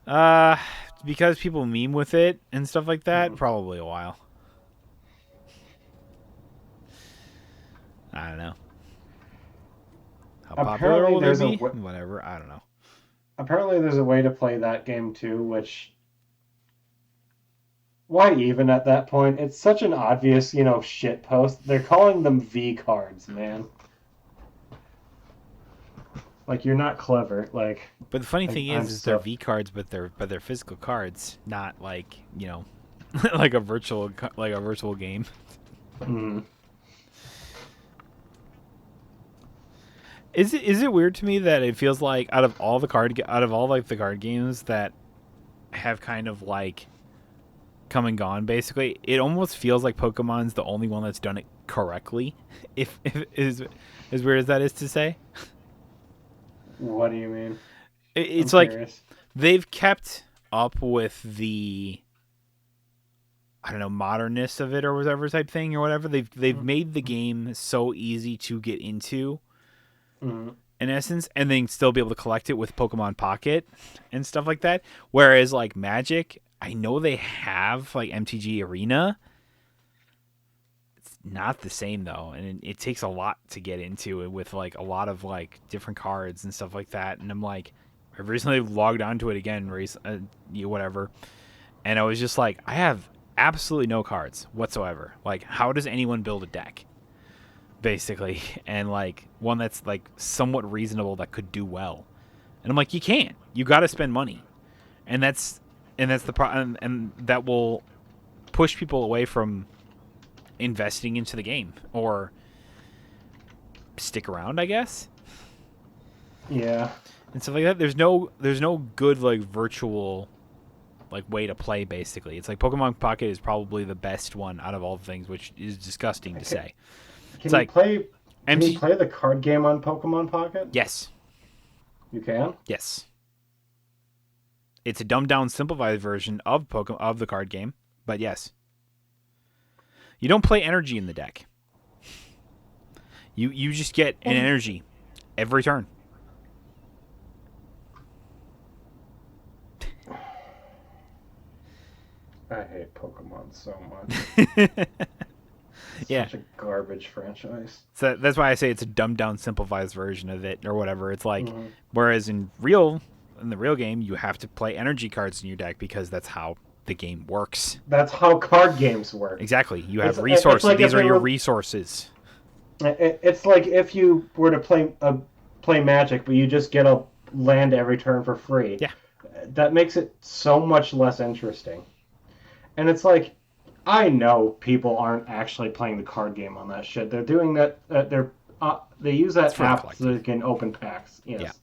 Uh, because people meme with it and stuff like that, Mhm. probably a while. I don't know how popular Apparently will they there's a be. w- Whatever. I don't know. apparently there's a way to play that game too, why even at that point? It's such an obvious, shit post. They're calling them V cards, man. Like you're not clever. Like But the funny thing I'm is they're so. V cards, but they're physical cards, not like like a virtual game. Mm. Is it weird to me that it feels like out of all like the card games that have kind of like come and gone, basically, it almost feels like Pokemon's the only one that's done it correctly. If is as weird as that is to say, What do you mean? I'm it's like curious. they've kept up with the, I don't know, modernness of it or whatever type thing or whatever. They've made the game so easy to get into Mm. in essence, and then still be able to collect it with Pokemon Pocket and stuff like that. Whereas like Magic, I know they have like MTG Arena. It's not the same though, and it takes a lot to get into it with like a lot of like different cards and stuff like that. And I'm like, I recently logged onto it again, whatever, and I was just like, I have absolutely no cards whatsoever. Like, how does anyone build a deck? Basically, and like one that's like somewhat reasonable that could do well. And I'm like, you can't. You got to spend money, and that's the problem, and that will push people away from investing into the game or stick around, I guess, Yeah. and stuff like that. There's no good like virtual like way to play. Basically, it's like Pokemon Pocket is probably the best one out of all the things, which is disgusting to Can, say. It's can you like play? Can you MT. play the card game on Pokemon Pocket? Yes, You can. yes. It's a dumbed down, simplified version of the card game, but yes, you don't play energy in the deck. You just get an Well, energy every turn. I hate Pokemon so much. It's Yeah, such a garbage franchise. so that's why I say it's a dumbed down, simplified version of it or whatever. It's like, Hmm. whereas in the real game, you have to play energy cards in your deck because that's how the game works. That's how card games work. Exactly. You It's have it's resources. like These if are they your were. resources. It's like if you were to play Magic, but you just get a land every turn for free. Yeah. That makes it so much less interesting. And it's like, I know people aren't actually playing the card game on that shit. They're doing that. They use It's that for the app so collecting. they can open packs. Yeah. Yes,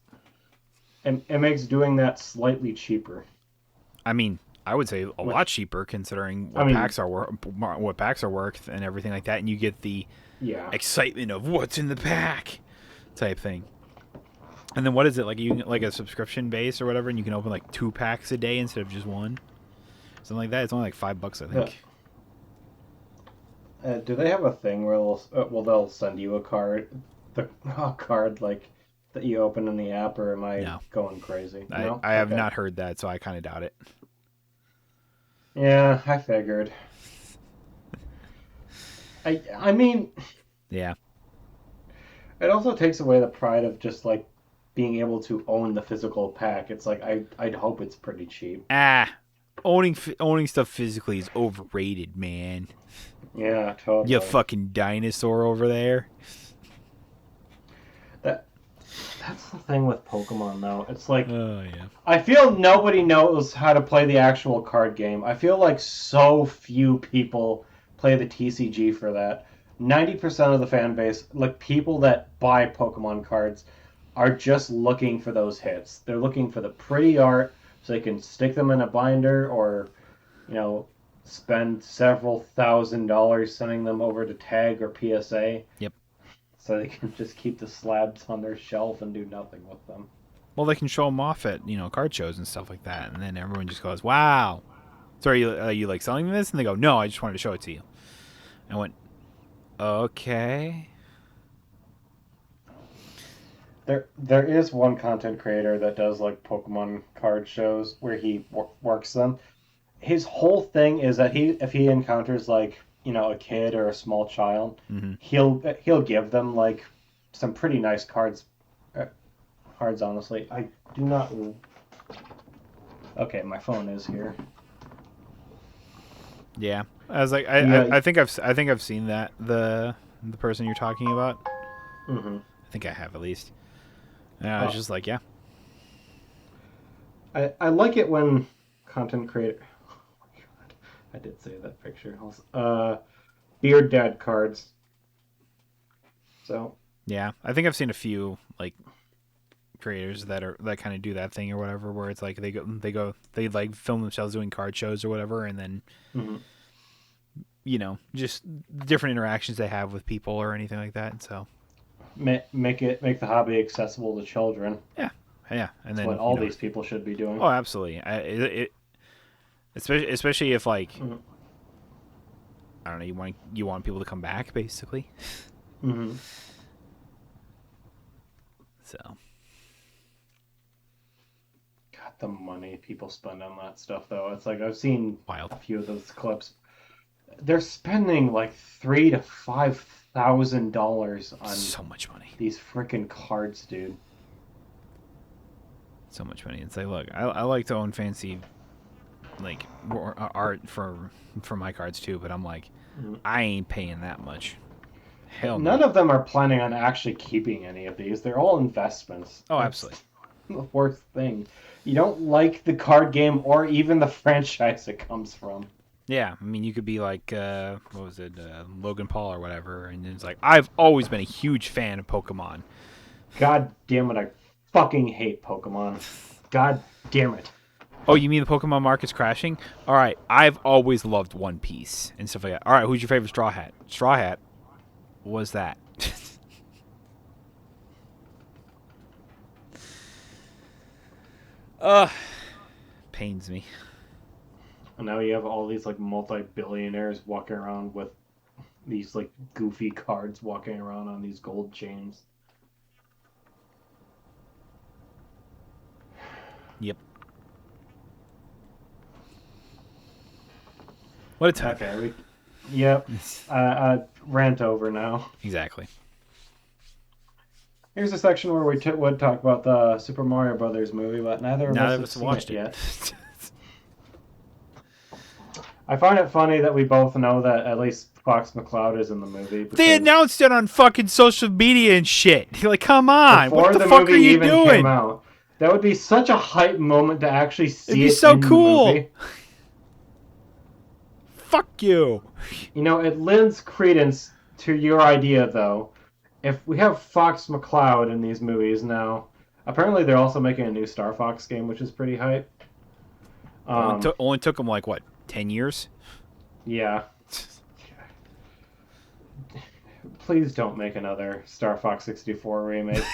and it makes doing that slightly cheaper. I mean, I would say a lot Which cheaper considering I mean, what packs are worth and everything like that, and you get the yeah, excitement of what's in the pack type thing. And then what is it like? You like a subscription base or whatever, and you can open like 2 packs a day instead of just one, something like that. It's only like $5, I the, think. do they have a thing where they'll send you a card, a card like that you open in the app, or am I No, going crazy? No, I have okay. not heard that, so I kind of doubt it. Yeah, I figured. I mean, Yeah. it also takes away the pride of just like being able to own the physical pack. It's like I'd hope it's pretty cheap. Owning stuff physically is overrated, man. Yeah, You totally. fucking dinosaur over there. That that's the thing with Pokemon though. It's like Oh yeah. I feel nobody knows how to play the actual card game. I feel like so few people play the TCG for that. 90% of the fan base, like people that buy Pokemon cards, are just looking for those hits. They're looking for the pretty art so they can stick them in a binder or, you know, spend several $1,000s sending them over to Tag or PSA Yep. so they can just keep the slabs on their shelf and do nothing with them. Well, they can show them off at card shows and stuff like that, and then everyone just goes, "Wow." So are you like selling this? And they go, "No, I just wanted to show it to you." I went, "Okay." There is one content creator that does like Pokemon card shows where he works them. His whole thing is that if he encounters like a kid or a small child, Mm-hmm. he'll give them like some pretty nice uh, cards. Honestly, I do not. Okay, my phone is here. Yeah, I was like, Yeah. I think I've seen that the person you're talking about. Hmm. I think I have at least. Yeah, I was Oh, just like, yeah, I like it when content creator. Oh my god, I did say that picture. Beard dad cards. So yeah. I think I've seen a few like creators that kind of do that thing or whatever, where it's like they like film themselves doing card shows or whatever, and then mhm. just different interactions they have with people or anything like that. So Make the hobby accessible to children. yeah, yeah, and That's what then all these people should be doing. oh, absolutely. Especially if like Mm-hmm. I don't know, you want people to come back basically. Mm-hmm. So God, the money people spend on that stuff, though. It's like I've seen wild, a few of those clips. They're spending like $3,000 to $5,000 on so much money, these freaking cards, dude. so much money. It's like, look, I like to own fancy like art for my cards too, but I'm like, Mhm. I ain't paying that much. Hell None no. of them are planning on actually keeping any of these. They're all investments. Oh, That's absolutely. the worst thing. You don't like the card game or even the franchise it comes from. Yeah, I mean, you could be like, what was it, Logan Paul or whatever, and it's like, I've always been a huge fan of Pokemon. God damn it, I fucking hate Pokemon. God damn it. Oh, you mean the Pokemon market's crashing? All right, I've always loved One Piece and stuff like that. All right, who's your favorite Straw Hat? Straw Hat was that. Pains me. And now you have all these like multi-billionaires walking around with these like goofy cards walking around on these gold chains. Yep. What a time. Okay, yep. Rant over now. Exactly. Here's a section where we would talk about the Super Mario Brothers movie, but neither of us Neither of have us seen watched it it. yet. I find it funny that we both know that at least Fox McCloud is in the movie They because announced it on fucking social media and shit. You're like, come on, what before the the fuck movie are you even came doing? out, that would be such a hype moment to actually It'd see be it so in the cool. movie. Fuck you. You know, it lends credence to your idea, though. If we have Fox McCloud in these movies now, apparently they're also making a new Star Fox game, which is pretty hype. Um, Only took them like what, 10 years? yeah. Please don't make another Star Fox 64 remake.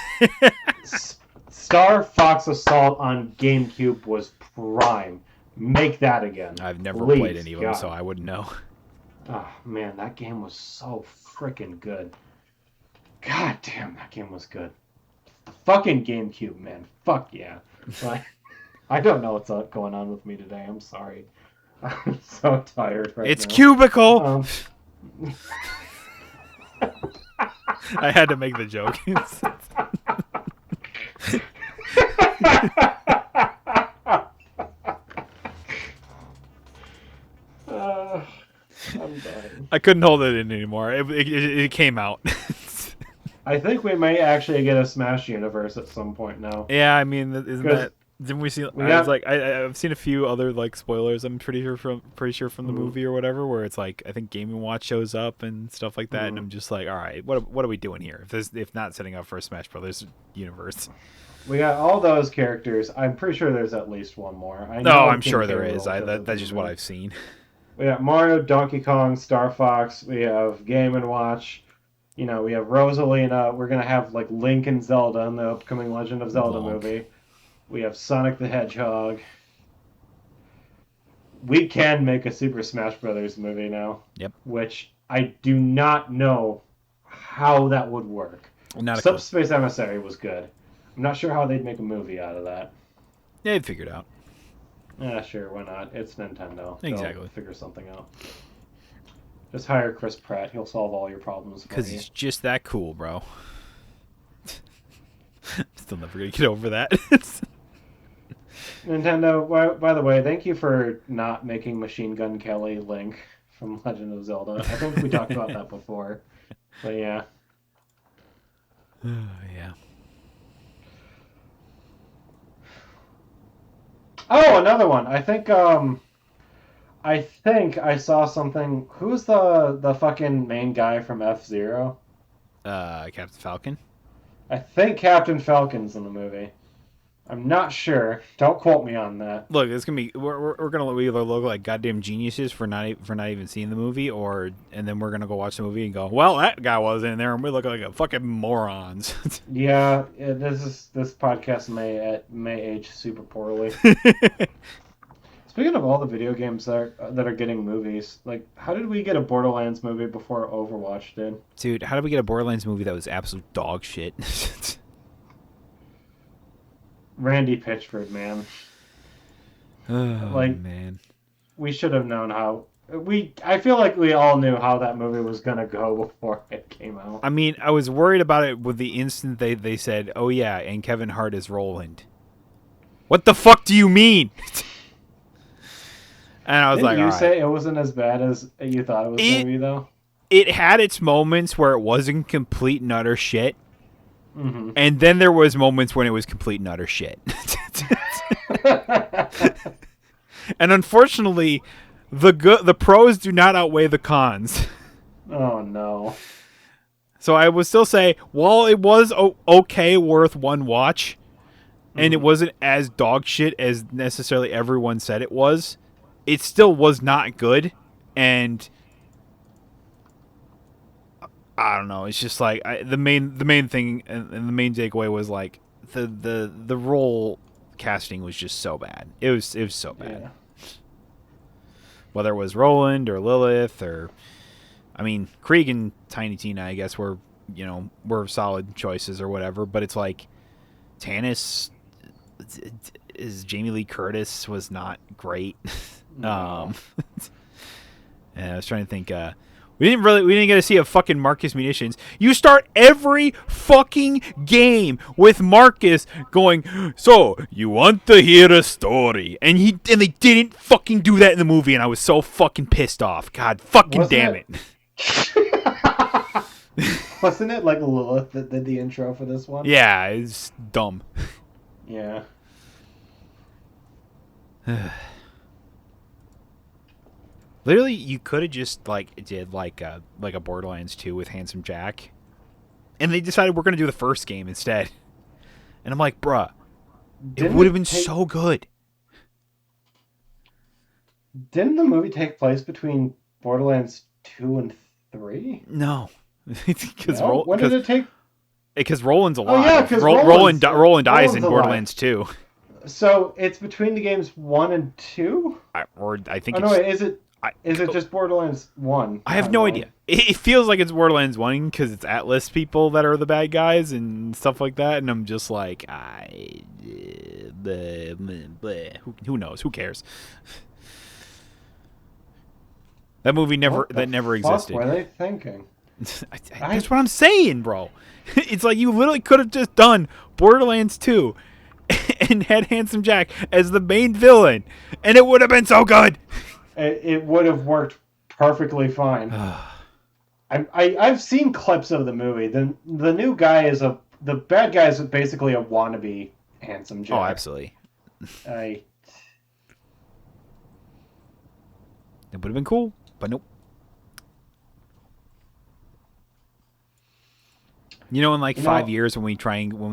Star Fox Assault on GameCube was prime. Make that again. I've never Please, played any of them, God. so I wouldn't know. Oh man, that game was so freaking good. God damn, that game was good. The fucking GameCube, man. Fuck yeah. Like, I don't know what's going on with me today. I'm sorry. I'm so tired right It's now. cubicle. I had to make the joke. I'm dying. I couldn't hold it in anymore. It came out. I think we may actually get a Smash universe at some point now. Yeah, I mean, isn't 'Cause that? Didn't we see? we I was got like, I've seen a few other like spoilers. I'm pretty sure from the movie or whatever, where it's like I think Game and Watch shows up and stuff like that, and I'm just like, all right, what are we doing here? If not setting up for a Smash Brothers universe. we got all those characters. I'm pretty sure there's at least one more. I No, know I'm King sure K. there Rool is. shows up in That's the just what movie. I've seen. We got Mario, Donkey Kong, Star Fox. We have Game and Watch. You know, we have Rosalina. We're gonna have like Link and Zelda in the upcoming Legend of Zelda Bonk. movie. We have Sonic the Hedgehog. We can make a Super Smash Brothers movie now. Yep. Which I do not know how that would work. Not a clue. Subspace Emissary was good. I'm not sure how they'd make a movie out of that. Yeah, they'd figure it out. Yeah, sure, why not? It's Nintendo. Exactly. They'll figure something out. Just hire Chris Pratt. He'll solve all your problems for Because you. he's just that cool, bro. Still never gonna get over that. Nintendo, by the way, thank you for not making Machine Gun Kelly Link. from Legend of Zelda. I think we talked about that before. But yeah. Yeah. Oh, another one. I think I saw something. Who's the fucking main guy from F-Zero? Captain Falcon. I think Captain Falcon's in the movie. I'm not sure. Don't quote me on that. Look, it's gonna be we're gonna either look like goddamn geniuses for not even seeing the movie, or and then we're gonna go watch the movie and go, well, that guy wasn't in there, and we look like a fucking morons. Yeah, this podcast may age super poorly. Speaking of all the video games that are getting movies, like how did we get a Borderlands movie before Overwatch did? Dude, how did we get a Borderlands movie that was absolute dog shit? Randy Pitchford, man. Oh Like man. we should have known how. I feel like we all knew how that movie was gonna go before it came out. I mean, I was worried about it with the instant they said, "Oh yeah," and Kevin Hart is Roland. What the fuck do you mean? And I was Didn't like, you all right. say it wasn't as bad as you thought it was gonna be though? It had its moments where it wasn't complete and utter shit, Mm-hmm. and then there was moments when it was complete and utter shit. And unfortunately, the pros do not outweigh the cons. Oh no. So I would still say, while it was okay, worth one watch, and it wasn't as dog shit as necessarily everyone said it was, it still was not good. And I don't know. It's just like the main thing and the main takeaway was like the role casting was just so bad. It was so bad. Yeah. Whether it was Roland or Lilith or, I mean, Krieg and Tiny Tina, I guess were solid choices or whatever. But it's like Tannis is Jamie Lee Curtis was not great. No. And I was trying to think. We didn't get to see a fucking Marcus Munitions. You start every fucking game with Marcus going, so you want to hear a story, and they didn't fucking do that in the movie, and I was so fucking pissed off. God fucking Wasn't damn it- it. Wasn't it like Lilith that did the intro for this one? Yeah, it's dumb. Yeah. Literally, you could have just did like a Borderlands 2 with Handsome Jack, and they decided we're gonna do the first game instead. And I'm like, bruh, it would have been so good. Didn't the movie take place between Borderlands 2 and 3? No, because No? When did it take? because Roland's alive. Oh, yeah, 'cause Roland dies in Roland's alive. Borderlands 2. So it's between the games 1 and 2? I think Oh no, wait, is it just Borderlands 1? I have no idea. It feels like it's Borderlands 1 because it's Atlas people that are the bad guys and stuff like that, and I'm just like, who knows? Who cares? That movie never existed. What were they thinking? That's what I'm saying, bro. It's like you literally could have just done Borderlands 2 and had Handsome Jack as the main villain, and it would have been so good. It would have worked perfectly fine. I've seen clips of the movie. The new guy the bad guy is basically a wannabe Handsome Jack. Oh, absolutely. It would have been cool, but nope. You know, in like 5 years when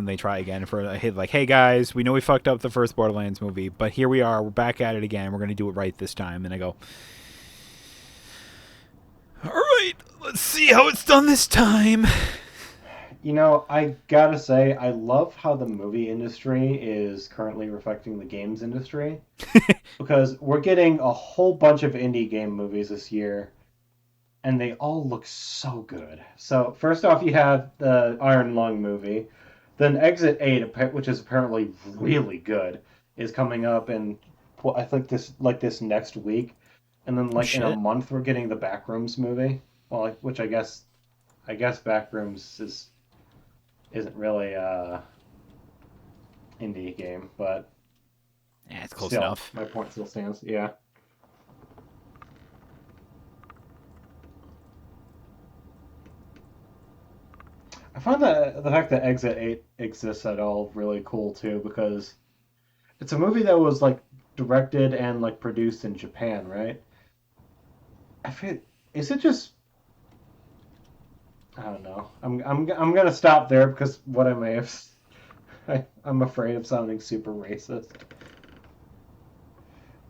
they try again for a hit, like, hey guys, we know we fucked up the first Borderlands movie, but here we are, we're back at it again. We're gonna do it right this time. And I go, all right, let's see how it's done this time. You know, I gotta say, I love how the movie industry is currently reflecting the games industry. Because we're getting a whole bunch of indie game movies this year, and they all look so good. So, first off, you have the Iron Lung movie. Then Exit 8, which is apparently really good, is coming up in, I think this next week. And then, in a month, we're getting the Backrooms movie. Well, which I guess Backrooms isn't really indie game, but yeah, it's close still, enough. my point still stands. Yeah. I find that the fact that Exit 8 exists at all really cool too, because it's a movie that was like directed and like produced in Japan, right? I feel is it just I don't know. I'm gonna stop there because what I may have I'm afraid of sounding super racist,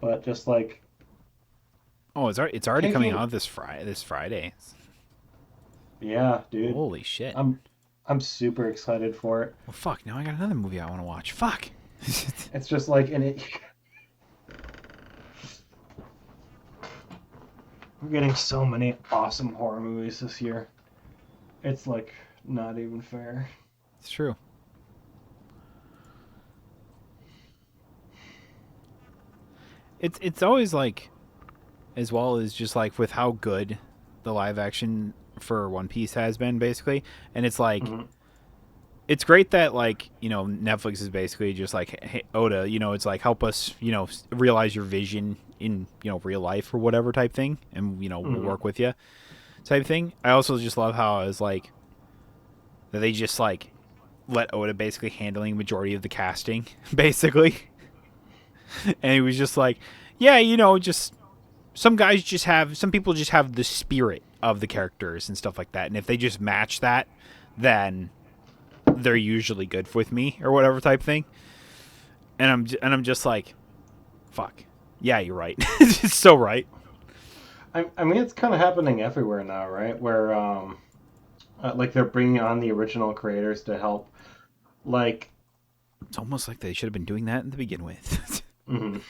but just like Oh, it's already coming taking out this Friday. yeah, dude, Holy shit. I'm I'm super excited for it. Well, fuck. Now I got another movie I want to watch. Fuck. It's just like and it we're getting so many awesome horror movies this year. It's like not even fair. It's true. It's always like, as well as just like with how good the live action for One Piece has been, basically, and it's like Mm-hmm. it's great that like Netflix is basically just like, hey, Oda, it's like help us realize your vision in real life or whatever type thing, and we'll Mm-hmm. work with you type thing. I also just love how it's like that they just like let Oda basically handling majority of the casting basically, and he was just like, yeah, just some people just have the spirit of the characters and stuff like that, and if they just match that, then they're usually good with me or whatever type thing. And I'm just like, fuck, yeah, you're right. It's so right. I mean, it's kind of happening everywhere now, right? Where like they're bringing on the original creators to help. Like, It's almost like they should have been doing that to begin with. mhm.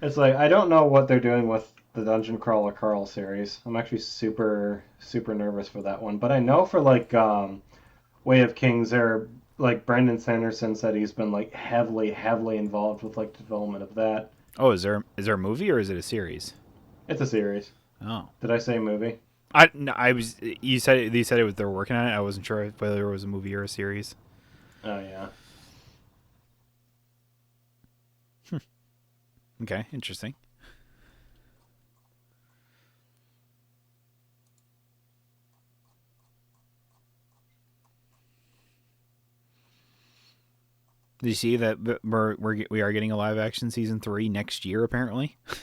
It's like I don't know what they're doing with the Dungeon Crawler Carl series. I'm actually super nervous for that one. But I know for like Way of Kings, they're like Brandon Sanderson said he's been like heavily involved with like development of that. Oh, is there a movie or is it a series? It's a series. Oh, Did I say movie? I was you said it was they're working on it. I wasn't sure whether it was a movie or a series. Oh yeah. Okay, interesting. Did you see that we are getting a live action season 3 next year apparently for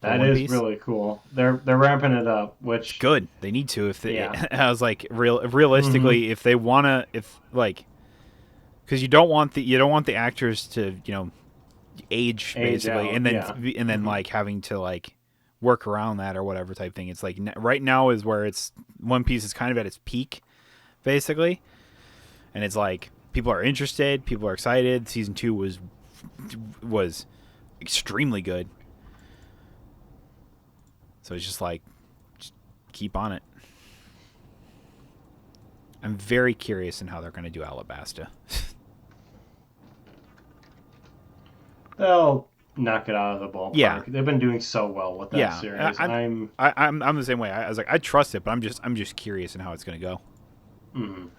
That One is Piece? really cool. They're ramping it up, It's which good. They need to if they. yeah. I was like, Mm-hmm. realistically, if they wanna, if like, because you don't want the actors to age Age basically, out, and then yeah. Mm-hmm. like having to like work around that or whatever type thing. It's like right now is where it's One Piece is kind of at its peak basically, and it's like people are interested, people are excited. Season 2 was extremely good, so it's just like just keep on it. I'm very curious in how they're going to do Alabasta. They'll knock it out of the Yeah, ballpark. They've been doing so well with that yeah. series. I'm I'm the same way. I was like, I trust it, but I'm just curious in how it's going to go. mm,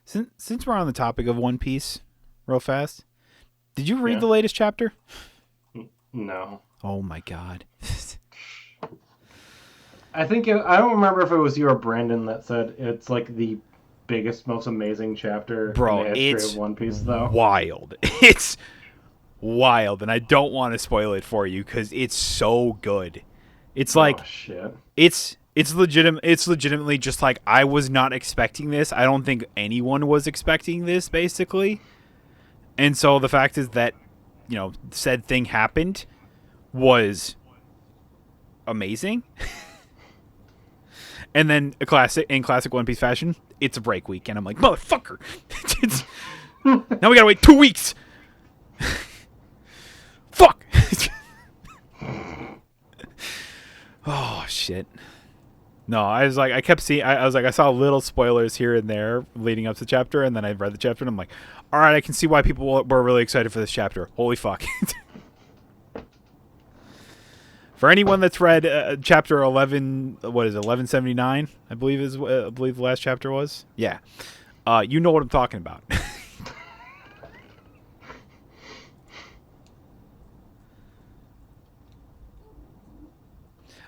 Since we're on the topic of One Piece, real fast, did you read yeah. the latest chapter? No. Oh my god, I don't remember if it was you or Brandon that said it's like the biggest, most amazing chapter in the bro, history of it's One Piece, though. wild. It's wild, and I don't want to spoil it for you because it's so good. It's Oh like shit. it's legitimately just like I was not expecting this. I don't think anyone was expecting this basically. And so the fact is that said thing happened was amazing. And then in classic One Piece fashion, it's a break week and I'm like, "Motherfucker." It's, now we got to wait 2 weeks. Fuck. Oh shit. No, I was like, I kept seeing. I was like, I saw little spoilers here and there leading up to the chapter, and then I read the chapter, and I'm like, all right, I can see why people were really excited for this chapter. Holy fuck! For anyone that's read chapter 11, what is it, 1179? I believe the last chapter was. Yeah, you know what I'm talking about.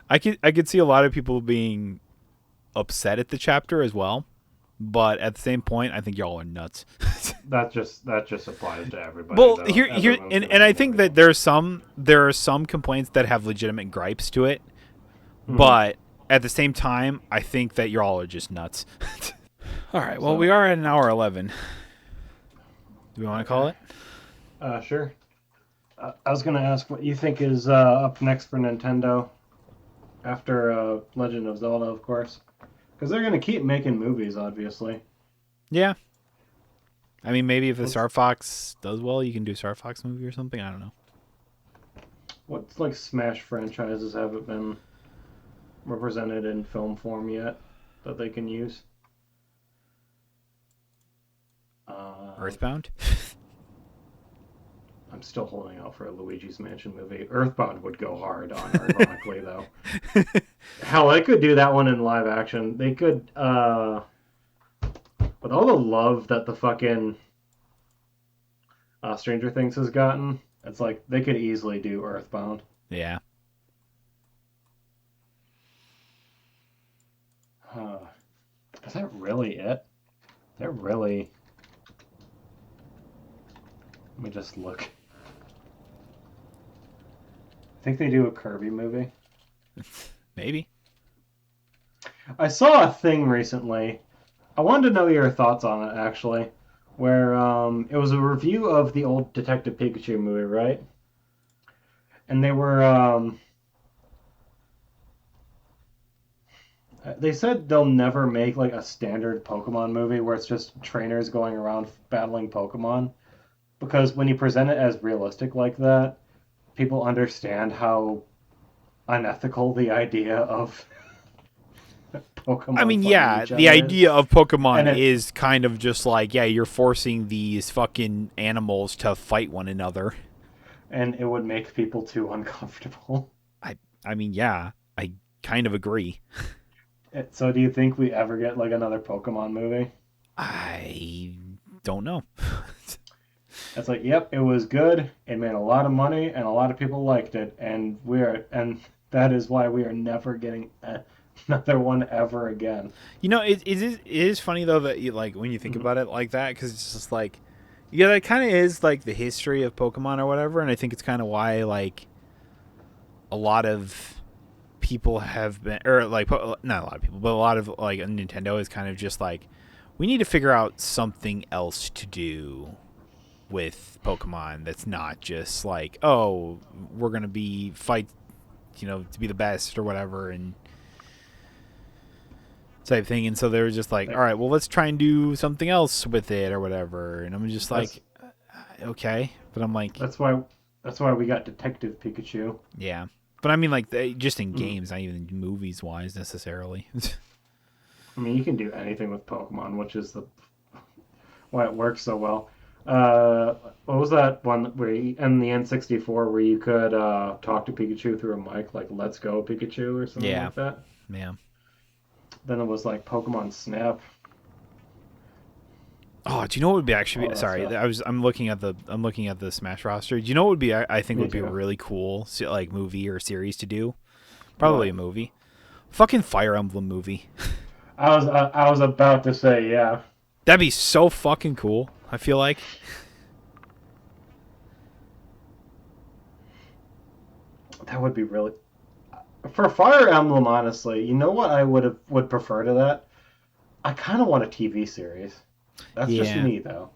I could see a lot of people being upset at the chapter as well, but at the same point, I think y'all are nuts. That just applies to everybody Well, though. here Everyone's and, gonna and I hate think that everything. there are some complaints that have legitimate gripes to it, Hmm. but at the same time, I think that y'all are just nuts. All right, well, we So are at an hour 11. Do we want to call okay, it? sure. I was gonna ask what you think is up next for Nintendo after Legend of Zelda, of course, because they're gonna keep making movies, obviously. Yeah. I mean, maybe if the What's Star Fox does well, you can do a Star Fox movie or something. I don't know. what's like Smash franchises haven't been represented in film form yet that they can use? Uh, Earthbound? I'm still holding out for a Luigi's Mansion movie. Earthbound would go hard on, ironically though. Hell, they could do that one in live action. They could, with all the love that the fucking Stranger Things has gotten, it's like they could easily do Earthbound. Yeah. Uh, is that really it? Is that really? Let me just look. I think they do a Kirby movie. Maybe. I saw a thing recently. I wanted to know your thoughts on it, actually, where it was a review of the old Detective Pikachu movie, right? And they said they'll never make like a standard Pokemon movie where it's just trainers going around battling Pokemon because when you present it as realistic like that, people understand how unethical the idea of I Pokemon mean, fighting yeah, each the other is. idea of Pokemon And it is kind of just like, yeah, you're forcing these fucking animals to fight one another. and it would make people too uncomfortable. I I mean, yeah, I kind of agree. So do you think we ever get like another Pokemon movie? I don't know. It's like, yep, it was good. It made a lot of money, and a lot of people liked it, and that is why we are never getting another one ever again. You know, it is funny though that you like when you think Mhm. about it like that because it's just like, yeah, that kind of is like the history of Pokemon or whatever, and I think it's kind of why like a lot of people have been or like not a lot of people, but a lot of like Nintendo is kind of just like we need to figure out something else to do with Pokemon that's not just like, oh, we're gonna be fight, to be the best or whatever and type thing. And so they were just like, all Like, right, well, let's try and do something else with it or whatever. And I'm just that's like, okay, but I'm like, that's why that's why we got Detective Pikachu. yeah, but I mean like just in Mm. games, not even movies wise necessarily. I mean, you can do anything with Pokemon, which is the why it works so well. What was that one where in the N64 where you could talk to Pikachu through a mic, like "Let's go Pikachu" or something Yeah, like that? yeah. Then it was like Pokemon Snap, Oh, do you know what would be actually? all that Sorry, stuff. I'm looking at the Smash roster. Do you know what would be? I think Me would be a too. really cool like movie or series to do. Probably a What? movie. Fucking Fire Emblem movie. I was about to say yeah. That'd be so fucking cool. I feel like. That would be really for Fire Emblem. Honestly, you know what I would prefer to that? I kind of want a TV series. That's just Yeah. me though.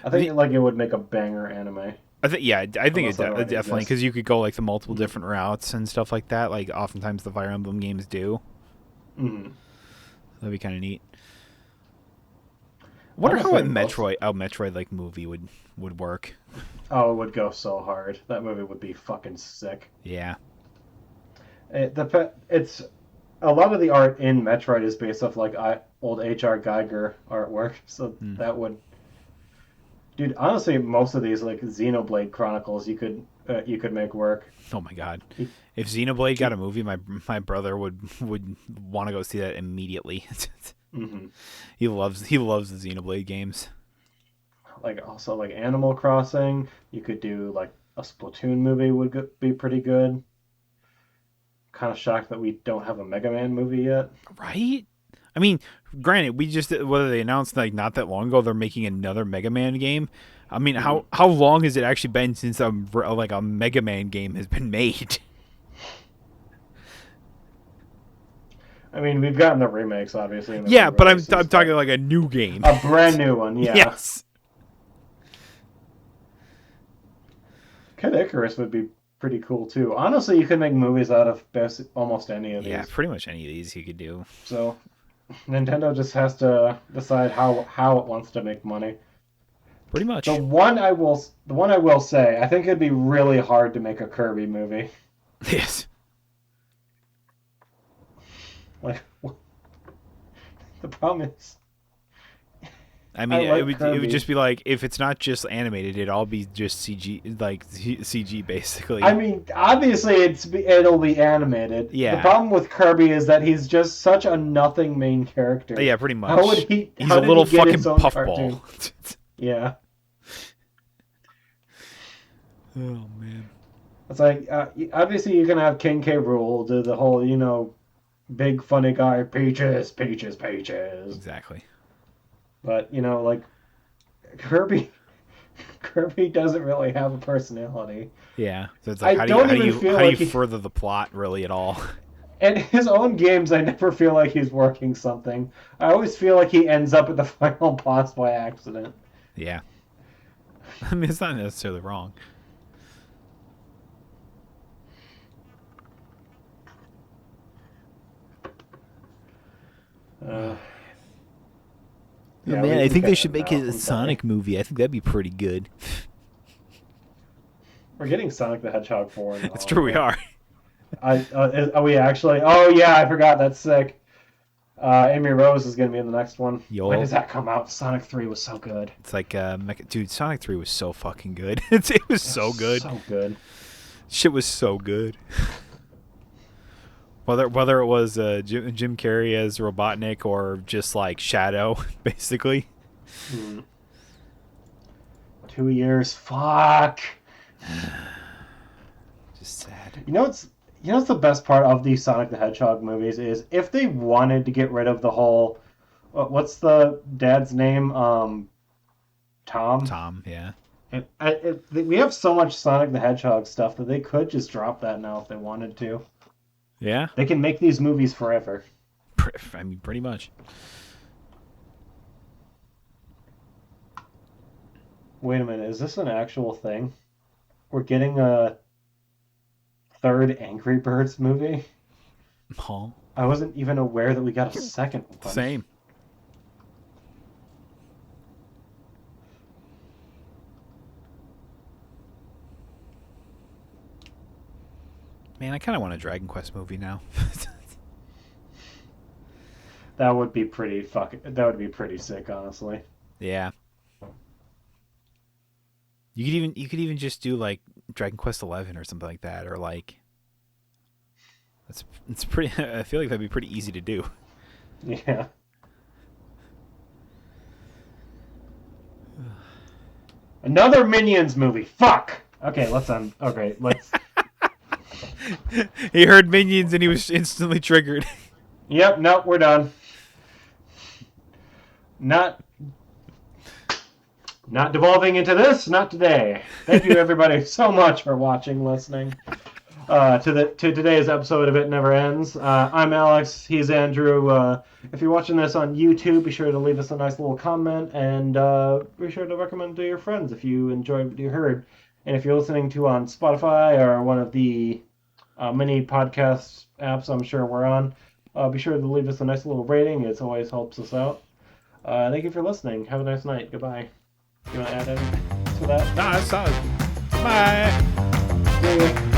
I The, think like it would make a banger anime, I think yeah, I think unless that already definitely exists. because you could go like the multiple Mm-hmm. different routes and stuff like that. Like oftentimes the Fire Emblem games do. Mm-hmm. That'd be kind of neat. I I wonder almost how think most. A Metroid like movie would work. Oh, it would go so hard. That movie would be fucking sick. Yeah. It's a lot of the art in Metroid is based off like old H.R. Geiger artwork, so Hmm. that would Dude, honestly, most of these like Xenoblade Chronicles, you could make work. Oh my god! You, If Xenoblade got you, a movie, my brother would want to go see that immediately. hmm he loves the Xenoblade games. Like also like Animal Crossing, you could do like a Splatoon movie be pretty good. Kind of shocked that we don't have a Mega Man movie yet. Right? I mean, granted, we just whether they announced like not that long ago they're making another Mega Man game. I mean, Hmm how long has it actually been since a Mega Man game has been made? I mean, we've gotten the remakes obviously and the Yeah, but re-releases, I'm talking but like a new game. a brand new one, yeah. Yes. Kid Icarus would be pretty cool too. Honestly, you could make movies out of almost any of Yeah, these. pretty much any of these you could do. So Nintendo just has to decide how it wants to make money. Pretty much. The one I will say, I think it'd be really hard to make a Kirby movie. Yes. Like the problem is, I I mean, like it would Kirby. just be like if it's not just animated, it'd all be just CG, like CG basically. I mean, obviously it'll be animated. The Yeah. problem with Kirby is that he's just such a nothing main character. Yeah, pretty much. How would he? He's How a did little he get fucking his own puffball. cartoon? Yeah, Oh man. it's like obviously you can have King K. Rool do the whole big funny guy peaches peaches peaches, Exactly. but like Kirby. Kirby doesn't really have a personality. Yeah. So it's I like don't even feel how do like you further the plot really at all? in his own games, I never feel like he's working something. I always feel like he ends up at the final boss by accident. Yeah. I mean, it's not necessarily wrong. Uh, Oh, yeah, man, we I can think they cut should that make now. a I'm sorry. Sonic movie. I think that'd be pretty good. We're getting Sonic the Hedgehog 4 now. It's true, we are. Are we actually? Oh yeah, I forgot. That's sick. Amy Rose is gonna be in the next one. Yo. When does that come out? Sonic 3 was so good. It's like, dude, Sonic 3 was so fucking good. It was so good. So good. Shit was so good. Whether it was Jim Carrey as Robotnik or just like Shadow, basically. Hmm. 2 years. Fuck. Just sad. What's the best part of these Sonic the Hedgehog movies is if they wanted to get rid of the whole what's the dad's name? Tom. Tom, yeah. We have so much Sonic the Hedgehog stuff that they could just drop that now if they wanted to. Yeah. They can make these movies forever. I mean, pretty much. Wait a minute, is this an actual thing? We're getting a third Angry Birds movie? Huh? I wasn't even aware that we got a second one. Same. Man, I kind of want a Dragon Quest movie now. That would be pretty sick, honestly. Yeah. You could even just do like Dragon Quest 11 or something like that, or like it's pretty. I feel like that'd be pretty easy to do. Yeah. Another Minions movie. Fuck. Okay, let's. He heard Minions and he was instantly triggered. Yep. Nope. We're done. Not devolving into this. Not today. Thank you everybody so much for watching, listening. To today's episode of It Never Ends. I'm Alex. He's Andrew. If you're watching this on YouTube, be sure to leave us a nice little comment and be sure to recommend to your friends if you enjoyed what you heard. And if you're listening to on Spotify or one of the many podcast apps I'm sure we're on, be sure to leave us a nice little rating. It always helps us out. Thank you for listening. Have a nice night. Goodbye. You want to add anything to that? Nah, that's solid. Bye. See ya.